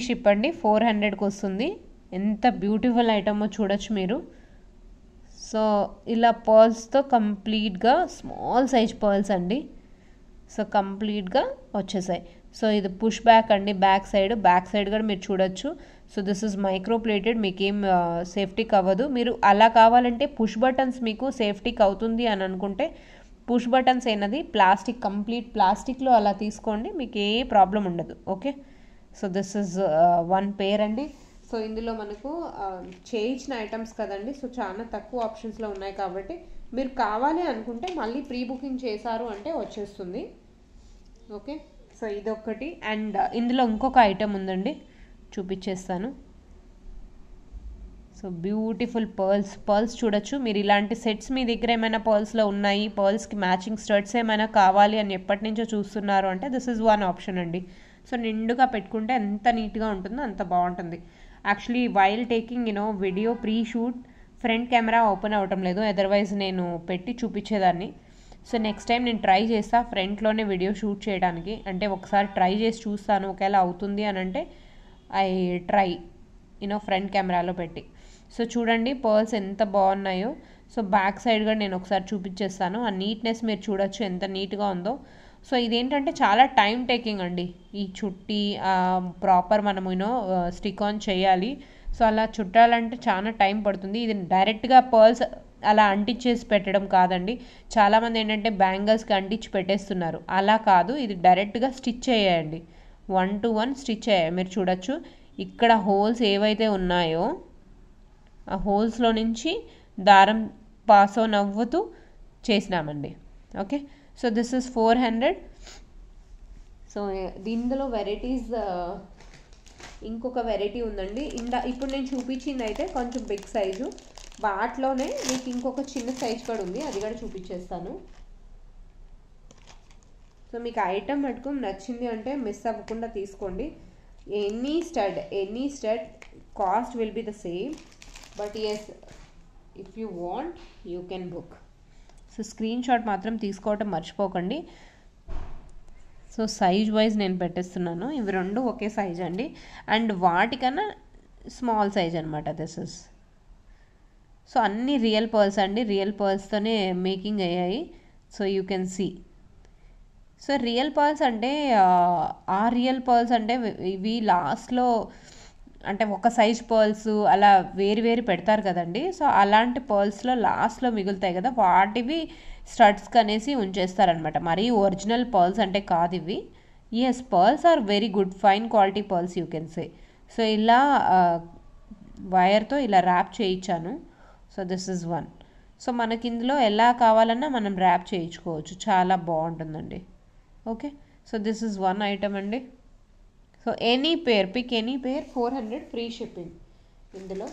షిప్ అండి, 400కి వస్తుంది. ఎంత బ్యూటిఫుల్ ఐటమో చూడొచ్చు మీరు. సో ఇలా పర్ల్స్తో కంప్లీట్గా స్మాల్ సైజ్ పర్ల్స్ అండి. సో కంప్లీట్గా వచ్చేసాయి. సో ఇది పుష్ బ్యాక్ అండి, బ్యాక్ సైడ్ కూడా మీరు చూడొచ్చు. So this is micro plated, మీకేం సేఫ్టీకి అవ్వదు. మీరు అలా కావాలంటే పుష్ బటన్స్ మీకు సేఫ్టీకి అవుతుంది అని అనుకుంటే పుష్ బటన్స్ అయినది కంప్లీట్ ప్లాస్టిక్లో అలా తీసుకోండి, మీకు ఏ ప్రాబ్లం ఉండదు. Okay, so this is one pair అండి. సో ఇందులో మనకు చేయించిన ఐటమ్స్ కదండి, సో చాలా తక్కువ ఆప్షన్స్లో ఉన్నాయి కాబట్టి మీరు కావాలి అనుకుంటే మళ్ళీ ప్రీ బుకింగ్ చేశారు అంటే వచ్చేస్తుంది. ఓకే, సో ఇదొకటి. అండ్ ఇందులో ఇంకొక ఐటమ్ ఉందండి, చూపించేస్తాను. సో బ్యూటిఫుల్ పర్ల్స్ చూడొచ్చు మీరు. ఇలాంటి సెట్స్ మీ దగ్గర ఏమైనా పర్ల్స్లో ఉన్నాయి, పర్ల్స్కి మ్యాచింగ్ స్టడ్స్ ఏమైనా కావాలి అని ఎప్పటి నుంచో చూస్తున్నారు అంటే దిస్ ఇస్ వన్ ఆప్షన్ అండి. సో నిండుగా పెట్టుకుంటే ఎంత నీట్గా ఉంటుందో అంత బాగుంటుంది. Actually while taking video pre shoot front camera open అవ్వటం లేదు, అదర్వైజ్ నేను పెట్టి చూపించేదాన్ని. సో నెక్స్ట్ టైం నేను ట్రై చేస్తా ఫ్రంట్లోనే వీడియో షూట్ చేయడానికి, అంటే ఒకసారి ట్రై చేసి చూస్తాను, ఒకవేళ అవుతుంది అని అంటే ఐ ట్రై ఫ్రంట్ కెమెరాలో పెట్టి. సో చూడండి పర్ల్స్ ఎంత బాగున్నాయో. సో బ్యాక్ సైడ్ కూడా నేను ఒకసారి చూపించేస్తాను. ఆ నీట్నెస్ మీరు చూడొచ్చు ఎంత నీట్గా ఉందో. సో ఇదేంటంటే చాలా టైం టేకింగ్ అండి, ఈ చుట్టి ప్రాపర్ మనము స్టిక్ ఆన్ చేయాలి. సో అలా చుట్టాలంటే చాలా టైం పడుతుంది. ఇది డైరెక్ట్గా పర్ల్స్ అలా అంటించేసి పెట్టడం కాదండి. చాలామంది ఏంటంటే బ్యాంగిల్స్కి అంటించి పెట్టేస్తున్నారు, అలా కాదు. ఇది డైరెక్ట్గా స్టిచ్ చేయండి, 1 to 1 స్టిచ్ చేయాలి. మీరు చూడొచ్చు ఇక్కడ హోల్స్ ఏవైతే ఉన్నాయో ఆ హోల్స్లో నుంచి దారం పాస్ ఆన్ అవ్వుతూ చేసినామండి. Okay, so this is 400. So దీనిలో వెరైటీస్ ఇంకొక వెరైటీ ఉందండి. ఇప్పుడు నేను చూపించింది అయితే కొంచెం బిగ్ సైజు, వాటిలోనే మీకు ఇంకొక చిన్న సైజ్ కూడా ఉంది, అది కూడా చూపించేస్తాను. సో మీకు ఐటమ్ మటుకు నచ్చింది అంటే మిస్ అవ్వకుండా తీసుకోండి. Any stud cost will be the same, but yes if you want you can book. So screenshot మాత్రం తీసుకోవటం మర్చిపోకండి. సో సైజ్ వైజ్ నేను పెట్టేస్తున్నాను, ఇవి రెండు ఒకే సైజ్ అండి, అండ్ వాటికన్నా స్మాల్ సైజ్ అనమాట దిస్ ఇస్. సో అన్నీ రియల్ పర్ల్స్ అండి, రియల్ పర్ల్స్తోనే మేకింగ్ అయ్యాయి. So you can see. So real pearls అంటే ఆ రియల్ పర్ల్స్ అంటే ఇవి లాస్ట్లో అంటే ఒక సైజ్ పర్ల్స్ అలా వేరు పెడతారు కదండి. సో అలాంటి పర్ల్స్లో లాస్ట్లో మిగులుతాయి కదా, వాటివి స్టడ్స్కి అనేసి ఉంచేస్తారనమాట. మరీ ఒరిజినల్ పర్ల్స్ అంటే కాదు ఇవి. Yes, pearls are very good, fine quality pearls you can say. So ఇలా వైర్తో ఇలా ర్యాప్ చేయించాను. So this is one. So మనకి ఇందులో ఎలా కావాలన్నా మనం ర్యాప్ చేయించుకోవచ్చు, చాలా బాగుంటుందండి. Okay, so this is one item అండి. So pick any pair 400 free shipping ఇందులో.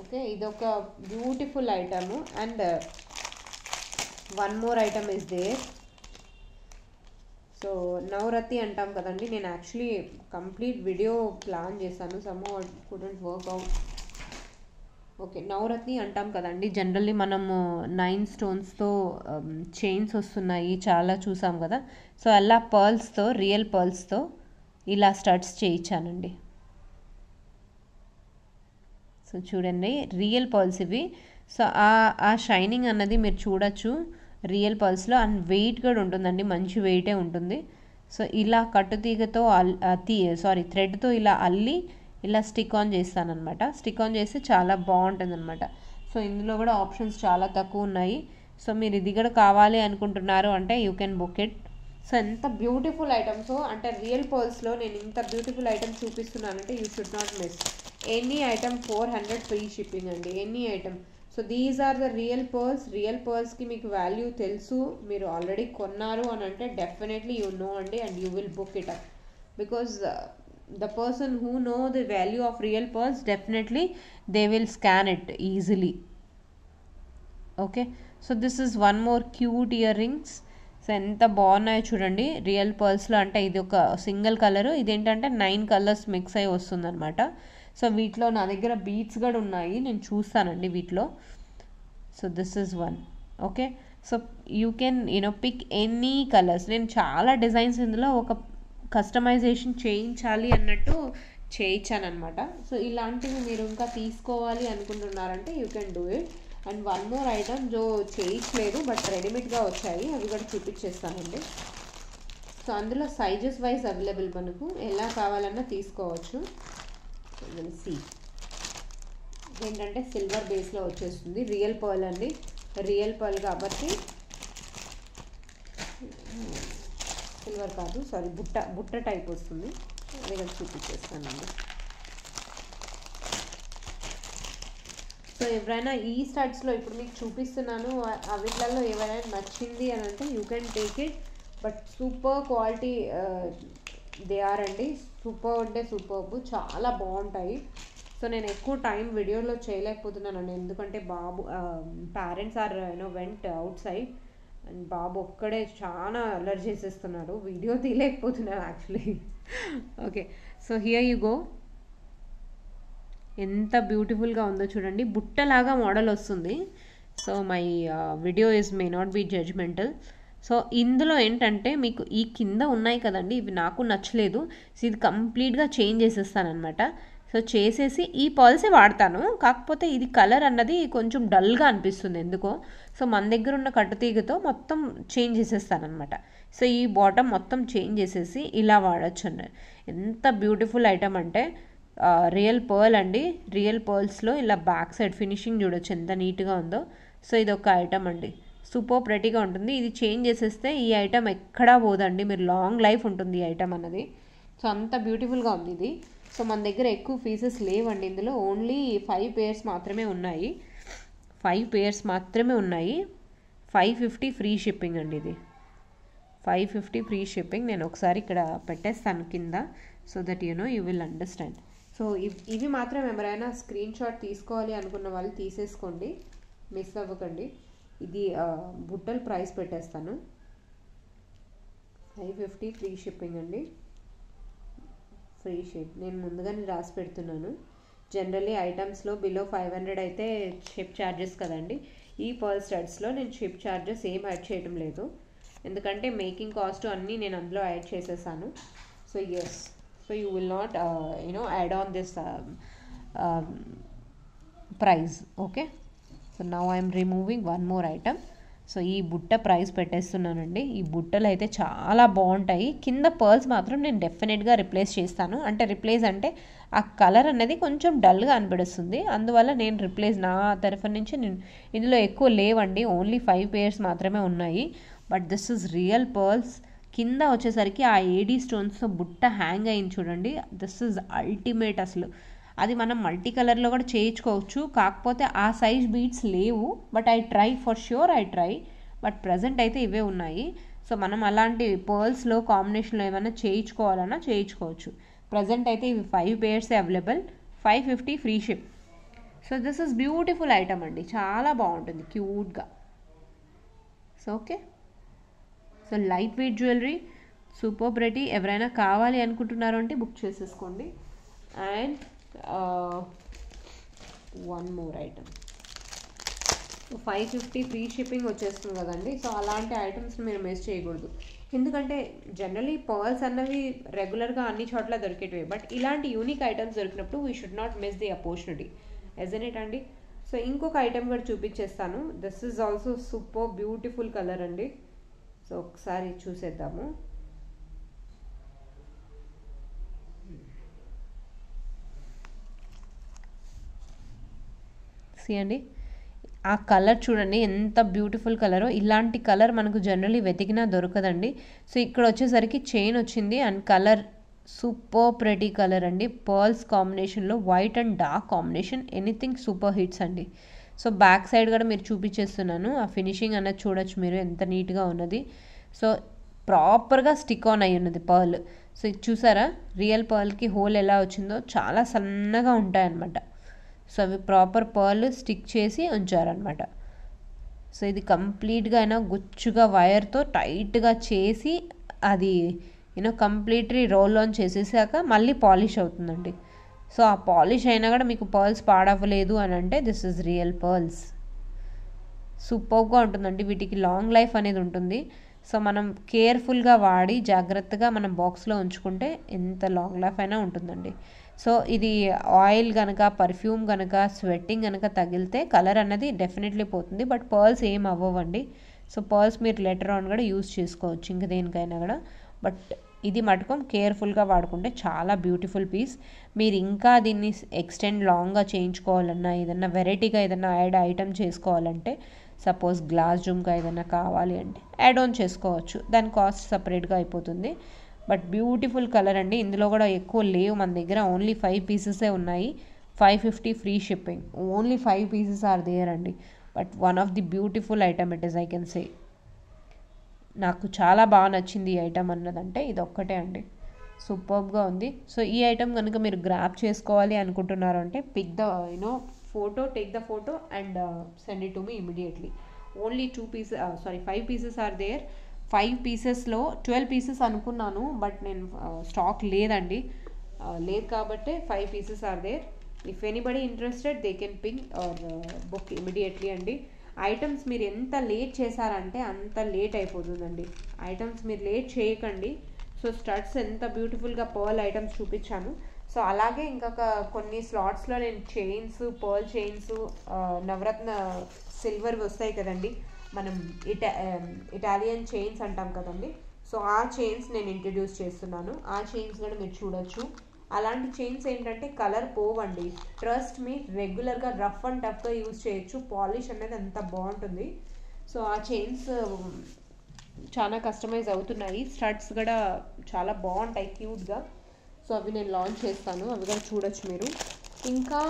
ఓకే, ఇదొక beautiful item. And one more item is there. So నవరత్తి అంటాం కదండి, నేను యాక్చువల్లీ కంప్లీట్ వీడియో ప్లాన్ చేశాను, somehow couldn't work out. Okay, నవరత్ని అంటాం కదండి, జనరల్లీ మనము 9 స్టోన్స్తో చైన్స్ వస్తున్నాయి, చాలా చూసాం కదా. సో అలా పర్ల్స్తో, రియల్ పర్ల్స్తో ఇలా స్టడ్స్ చేయించానండి. సో చూడండి, రియల్ పర్ల్స్ ఇవి. సో ఆ షైనింగ్ అన్నది మీరు చూడొచ్చు రియల్ పర్ల్స్లో. అండ్ వెయిట్ కూడా ఉంటుందండి, మంచి వెయిటే ఉంటుంది. సో ఇలా కట్టుతీగతో థ్రెడ్తో ఇలా అల్లి ఇలా స్టిక్ ఆన్ చేస్తానమాట. స్టిక్ ఆన్ చేస్తే చాలా బాగుంటుంది అనమాట. సో ఇందులో కూడా ఆప్షన్స్ చాలా తక్కువ ఉన్నాయి. సో మీరు ఇది కూడా కావాలి అనుకుంటున్నారు అంటే you can book it. So ఎంత బ్యూటిఫుల్ ఐటమ్స్ అంటే రియల్ పర్ల్స్లో నేను ఇంత బ్యూటిఫుల్ ఐటమ్ చూపిస్తున్నానంటే you should not miss any item. 400 free shipping అండి, any item. So these are the real pearls. Real పర్ల్స్కి మీకు వాల్యూ తెలుసు, మీరు ఆల్రెడీ కొన్నారు అని అంటే డెఫినెట్లీ యూ నో అండి, and you will book it up. Because the person who know the value of real pearls, definitely they will scan it easily. Okay, so this is one more cute earrings. So ఎంత బాగున్నాయో చూడండి real పర్ల్స్లో. అంటే ఇది ఒక single colour, ఇదేంటంటే 9 colours mix అయి వస్తుందన్నమాట. So వీటిలో నా దగ్గర బీట్స్ కూడా ఉన్నాయి, నేను చూస్తానండి వీటిలో. So this is one. Okay, so you can pick any colours. నేను చాలా డిజైన్స్ ఇందులో ఒక కస్టమైజేషన్ చేయించాలి అన్నట్టు చేయించానమాట. సో ఇలాంటివి మీరు ఇంకా తీసుకోవాలి అనుకుంటున్నారంటే you can do it. And one more item జో చేయించలేదు బట్ రెడీమేడ్గా వచ్చాయి, అవి కూడా చూపించేస్తానండి. సో అందులో సైజెస్ వైజ్ అవైలబుల్, మనకు ఎలా కావాలన్నా తీసుకోవచ్చు. సి ఏంటంటే సిల్వర్ బేస్లో వచ్చేస్తుంది, రియల్ పర్ల్ అండి, రియల్ పర్ల్ కాబట్టి సిల్వర్ కాదు, సారీ బుట్ట టైప్ వస్తుంది. అది కూడా చూపించేస్తానండి. సో ఎవరైనా ఈ స్టడ్స్లో ఇప్పుడు మీకు చూపిస్తున్నాను, వీటిలలో ఏవైనా నచ్చింది అని అంటే you can take it. But super quality they are అండి, సూపర్ అంటే సూపర్బ్, చాలా బాగుంటాయి. సో నేను ఎక్కువ టైం వీడియోలో చేయలేకపోతున్నానండి, ఎందుకంటే బాబు parents are went outside and బాబు ఒక్కడే చాలా అలర్ట్ చేసేస్తున్నాడు, వీడియో తీయలేకపోతున్నాను actually. Okay, so here you go. ఎంత బ్యూటిఫుల్గా ఉందో చూడండి, బుట్టలాగా మోడల్ వస్తుంది. So my video may not be judgmental. So ఇందులో ఏంటంటే మీకు ఈ కింద ఉన్నాయి కదండి, ఇవి నాకు నచ్చలేదు. సో ఇది కంప్లీట్గా చేంజ్ చేసేస్తానమాట. సో చేసేసి ఈ పర్ల్సే వాడతాను, కాకపోతే ఇది కలర్ అన్నది కొంచెం డల్గా అనిపిస్తుంది ఎందుకో. సో మన దగ్గర ఉన్న కట్టుతీగతో మొత్తం చేంజ్ చేసేస్తానమాట. సో ఈ బాటమ్ మొత్తం చేంజ్ చేసేసి ఇలా వాడచ్చు అండి. ఎంత బ్యూటిఫుల్ ఐటమ్ అంటే రియల్ పర్ల్ అండి, రియల్ పర్ల్స్లో ఇలా బ్యాక్ సైడ్ ఫినిషింగ్ చూడొచ్చు ఎంత నీట్గా ఉందో. సో ఇది ఒక ఐటమ్ అండి, సూపర్ ప్రెటీగా ఉంటుంది. ఇది చేంజ్ చేసేస్తే ఈ ఐటమ్ ఎక్కడా పోదండి, మీరు లాంగ్ లైఫ్ ఉంటుంది ఈ ఐటమ్ అన్నది. సో అంత బ్యూటిఫుల్గా ఉంది ఇది. సో మన దగ్గర ఎక్కువ పీసెస్ లేవండి, ఇందులో ఓన్లీ 5 పేర్స్ మాత్రమే ఉన్నాయి. 5 పేర్స్ మాత్రమే ఉన్నాయి. 550 ఫ్రీ షిప్పింగ్ అండి ఇది, 550 ఫ్రీ షిప్పింగ్. నేను ఒకసారి ఇక్కడ పెట్టేస్తాను కింద, so that you will understand. So ఇవి మాత్రం ఎవరైనా స్క్రీన్ షాట్ తీసుకోవాలి అనుకున్న వాళ్ళు తీసేసుకోండి, మిస్ అవ్వకండి. ఇది బుట్టల ప్రైస్ పెట్టేస్తాను, 550 ఫ్రీ షిప్పింగ్ అండి. ఫ్రీ షిప్ నేను ముందుగానే రాసి పెడుతున్నాను. జనరల్లీ ఐటమ్స్లో బిలో 500 అయితే షిప్ ఛార్జెస్ కదండి. ఈ పర్ల్ స్టడ్స్లో నేను షిప్ ఛార్జెస్ ఏం యాడ్ చేయడం లేదు, ఎందుకంటే మేకింగ్ కాస్ట్ అన్నీ నేను అందులో యాడ్ చేసేసాను. So yes, so you will not add on this price. Okay, so now I'm removing one more item. So ఈ బుట్ట ప్రైస్ పెట్టేస్తున్నానండి. ఈ బుట్టలు అయితే చాలా బాగుంటాయి. కింద పర్ల్స్ మాత్రం నేను డెఫినెట్గా రిప్లేస్ చేస్తాను. అంటే రిప్లేస్ అంటే ఆ కలర్ అనేది కొంచెం డల్గా అనిపిస్తుంది, అందువల్ల నేను రిప్లేస్ నా తరఫు నుంచి నేను ఇందులో ఎక్కువ లేవండి, ఓన్లీ 5 పేర్స్ మాత్రమే ఉన్నాయి. But this is real pearls. కింద వచ్చేసరికి ఆ ఏడీ స్టోన్స్తో బుట్ట హ్యాంగ్ అయింది చూడండి, దిస్ ఇస్ అల్టిమేట్ అసలు. అది మనం మల్టీ కలర్లో కూడా చేయించుకోవచ్చు, కాకపోతే ఆ సైజ్ బీట్స్ లేవు. But I try, for sure I try. But present అయితే ఇవే ఉన్నాయి. సో మనం అలాంటి పర్ల్స్లో కాంబినేషన్లో ఏమైనా చేయించుకోవాలన్నా చేయించుకోవచ్చు. ప్రజెంట్ అయితే ఇవి 5 పేర్సే available, 550 free ship. So this is beautiful item అండి, చాలా బాగుంటుంది క్యూట్గా. So okay, so light weight jewellery, super pretty. ఎవరైనా కావాలి అనుకుంటున్నారు అంటే బుక్ చేసేసుకోండి. And one more item. 550 free shipping వచ్చేస్తుంది కదండి. సో అలాంటి ఐటమ్స్ మీరు మిస్ చేయకూడదు. ఎందుకంటే జనరలీ పర్ల్స్ అన్నవి రెగ్యులర్గా అన్ని చోట్ల దొరికేటివి, బట్ ఇలాంటి యూనిక్ ఐటమ్స్ దొరికినప్పుడు we should not miss the opportunity, again it అండి. సో ఇంకొక ఐటమ్ కూడా చూపించేస్తాను. This is also super beautiful colour అండి. సో ఒకసారి చూసేద్దాము. అండి ఆ కలర్ చూడండి ఎంత బ్యూటిఫుల్ కలరో. ఇలాంటి కలర్ మనకు జనరలీ వెతికినా దొరకదండి. సో ఇక్కడ వచ్చేసరికి చైన్ వచ్చింది and colour super pretty colour అండి. పర్ల్స్ కాంబినేషన్లో white and dark combination, anything super hits అండి. సో బ్యాక్ సైడ్ కూడా మీరు చూపించేస్తున్నాను. ఆ ఫినిషింగ్ అన్నది చూడొచ్చు మీరు ఎంత నీట్గా ఉన్నది. సో ప్రాపర్గా స్టిక్ ఆన్ అయ్యి ఉన్నది పర్ల్. సో ఇది చూసారా రియల్ పర్ల్కి హోల్ ఎలా వచ్చిందో, చాలా సన్నగా ఉంటాయన్నమాట. సో అవి ప్రాపర్ పర్ల్ స్టిక్ చేసి ఉంచారనమాట. సో ఇది కంప్లీట్గా అయినా గుచ్చుగా వైర్తో టైట్గా చేసి అది కంప్లీట్లీ రోల్ ఆన్ చేసేసాక మళ్ళీ పాలిష్ అవుతుందండి. సో ఆ పాలిష్ అయినా కూడా మీకు పర్ల్స్ పాడవ్వలేదు అని అంటే దిస్ ఇస్ రియల్ పర్ల్స్. సూపర్గా ఉంటుందండి. వీటికి లాంగ్ లైఫ్ అనేది ఉంటుంది. సో మనం కేర్ఫుల్గా వాడి జాగ్రత్తగా మనం బాక్స్లో ఉంచుకుంటే ఎంత లాంగ్ లైఫ్ అయినా ఉంటుందండి. సో ఇది ఆయిల్ కనుక, పర్ఫ్యూమ్ కనుక, స్వెట్టింగ్ కనుక తగిలితే కలర్ అన్నది డెఫినెట్లీ పోతుంది, బట్ పర్ల్స్ ఏం అవ్వవండి. సో పర్ల్స్ మీరు లెటర్ ఆన్ కూడా యూస్ చేసుకోవచ్చు ఇంక దేనికైనా కూడా. బట్ ఇది మటుకం కేర్ఫుల్గా వాడుకుంటే చాలా బ్యూటిఫుల్ పీస్. మీరు ఇంకా దీన్ని ఎక్స్టెండ్ లాంగ్గా చేయించుకోవాలన్నా, ఏదన్నా వెరైటీగా ఏదైనా యాడ్ ఐటమ్ చేసుకోవాలంటే, సపోజ్ గ్లాస్ జుమ్కా ఏదైనా కావాలి అంటే యాడ్ ఆన్ చేసుకోవచ్చు. దాని కాస్ట్ సపరేట్గా అయిపోతుంది. బట్ బ్యూటిఫుల్ కలర్ అండి. ఇందులో కూడా ఎక్కువ లేవు మన దగ్గర, ఓన్లీ 5 పీసెసే ఉన్నాయి. 550 free shipping, only 5 pieces are there అండి. But one of the beautiful item it is, I can say. నాకు చాలా బాగా నచ్చింది ఈ ఐటమ్ అన్నదంటే ఇది ఒక్కటే అండి. సూపర్గా ఉంది. సో ఈ ఐటమ్ కనుక మీరు గ్రాప్ చేసుకోవాలి అనుకుంటున్నారు అంటే pick the photo, take the photo and send it to me immediately. Only 5 pieces are there. 5 పీసెస్లో 12 పీసెస్ అనుకున్నాను, బట్ నేను స్టాక్ లేదండి, లేదు కాబట్టి 5 pieces are there. If anybody interested they can ping or book immediately అండి. Items మీరు ఎంత late చేశారంటే అంత లేట్ అయిపోతుందండి. ఐటమ్స్ మీరు లేట్ చేయకండి. సో స్టడ్స్ ఎంత బ్యూటిఫుల్గా పర్ల్ ఐటమ్స్ చూపించాను. సో అలాగే ఇంకొక కొన్ని స్లాట్స్లో నేను చైన్స్, పర్ల్ చైన్స్, నవరత్న సిల్వర్ వస్తాయి కదండి, మనం ఇటాలియన్ చైన్స్ అంటాం కదండి. సో ఆ చైన్స్ నేను ఇంట్రడ్యూస్ చేస్తున్నాను. ఆ చైన్స్ కూడా మీరు చూడొచ్చు. అలాంటి చైన్స్ ఏంటంటే కలర్ పోవండి. ట్రస్ట్ మీ, రెగ్యులర్గా రఫ్ అండ్ టఫ్గా యూజ్ చేయొచ్చు. పాలిష్ అనేది అంత బాగుంటుంది. సో ఆ చైన్స్ చాలా కస్టమైజ్ అవుతున్నాయి. స్టడ్స్ కూడా చాలా బాగుంటాయి క్యూట్గా. సో అవి నేను లాంచ్ చేస్తాను, అవి కూడా చూడొచ్చు మీరు. ఇంకా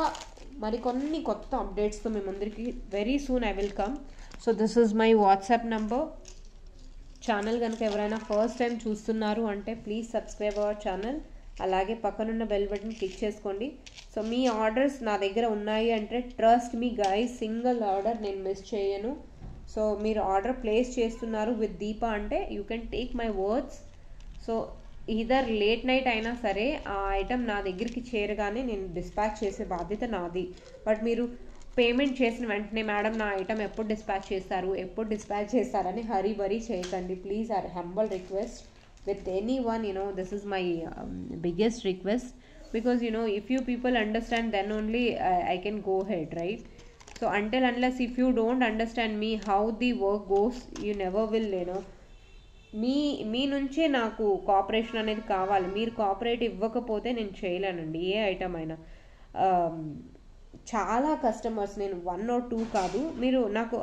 మరికొన్ని కొత్త అప్డేట్స్తో మీ ముందరికి very soon I will come. So this is my WhatsApp number. Channel కనుక ఎవరైనా ఫస్ట్ టైం చూస్తున్నారు అంటే ప్లీజ్ సబ్స్క్రైబ్ అవర్ ఛానల్. అలాగే పక్కనున్న బెల్ బటన్ క్లిక్ చేసుకోండి. సో మీ ఆర్డర్స్ నా దగ్గర ఉన్నాయి అంటే trust me guys, single order నేను మిస్ చేయను. సో మీరు ఆర్డర్ ప్లేస్ చేస్తున్నారు విత్ దీపా అంటే you can take my words. So either late night అయినా సరే ఆ ఐటమ్ నా దగ్గరికి చేరగానే నేను డిస్పాచ్ చేసే బాధ్యత నాది. బట్ మీరు పేమెంట్ చేసిన వెంటనే మేడం నా ఐటమ్ ఎప్పుడు డిస్పాచ్ చేస్తారని హరీ బరీ చేయకండి please. Our humble request with anyone, this is my biggest request, because if you people understand then only I can go ahead, right? So unless if you don't understand me how the work goes, you never will మీ నుంచే నాకు cooperation అనేది కావాలి. మీరు cooperate ఇవ్వకపోతే నేను చేయలేనండి ఏ item అయినా. చాలా customers, నేను 1 or 2 కాదు, మీరు నాకు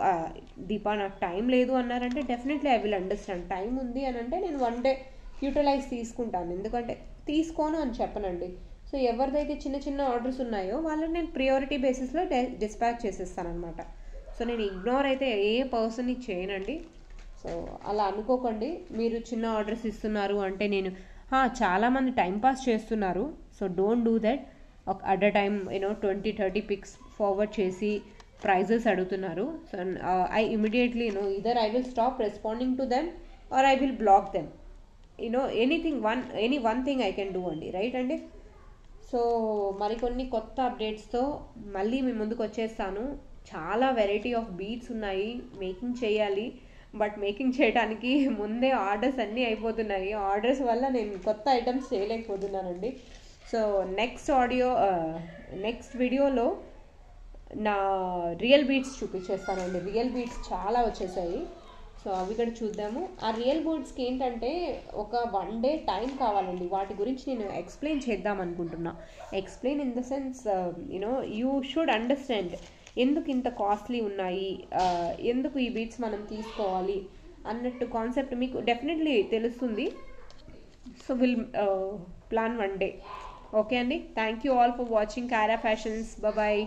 దీపా నాకు టైం లేదు అన్నారంటే definitely I will understand. Time ఉంది అని అంటే నేను 1 day యూటిలైజ్ తీసుకుంటాను, ఎందుకంటే తీసుకోను అని చెప్పనండి. సో ఎవరిదైతే చిన్న చిన్న ఆర్డర్స్ ఉన్నాయో వాళ్ళని నేను ప్రియారిటీ బేసిస్లో డిస్పాచ్ చేసేస్తాను అనమాట. సో నేను ఇగ్నోర్ అయితే ఏ పర్సన్ని చేయనండి. సో అలా అనుకోకండి. మీరు చిన్న ఆర్డర్స్ ఇస్తున్నారు అంటే నేను చాలామంది టైంపాస్ చేస్తున్నారు. So don't do that. At a time 20-30 pics forward చేసి ప్రైజెస్ అడుగుతున్నారు. So I immediately either I will stop responding to them or I will block them. Any one thing I can do అండి, right అండి. So మరికొన్ని కొత్త అప్డేట్స్తో మళ్ళీ మీ ముందుకు వచ్చేస్తాను. చాలా వెరైటీ ఆఫ్ బీడ్స్ ఉన్నాయి, మేకింగ్ చేయాలి. బట్ మేకింగ్ చేయడానికి ముందే ఆర్డర్స్ అన్నీ అయిపోతున్నాయి. ఆర్డర్స్ వల్ల నేను కొత్త ఐటమ్స్ చేయలేకపోతున్నానండి. సో నెక్స్ట్ వీడియోలో నా రియల్ బీడ్స్ చూపించేస్తానండి. రియల్ బీడ్స్ చాలా వచ్చేసాయి. సో అవి కూడా చూద్దాము. ఆ రియల్ బీడ్స్కి ఏంటంటే ఒక 1 day టైం కావాలండి. వాటి గురించి నేను ఎక్స్ప్లెయిన్ చేద్దాం అనుకుంటున్నా. Explain in the sense you should understand ఎందుకు ఇంత కాస్ట్లీ ఉన్నాయి, ఎందుకు ఈ బీడ్స్ మనం తీసుకోవాలి అన్నట్టు కాన్సెప్ట్ మీకు డెఫినెట్లీ తెలుస్తుంది. So will plan 1 day. Okay అండి. Thank you all for watching Kaira fashions. Bye.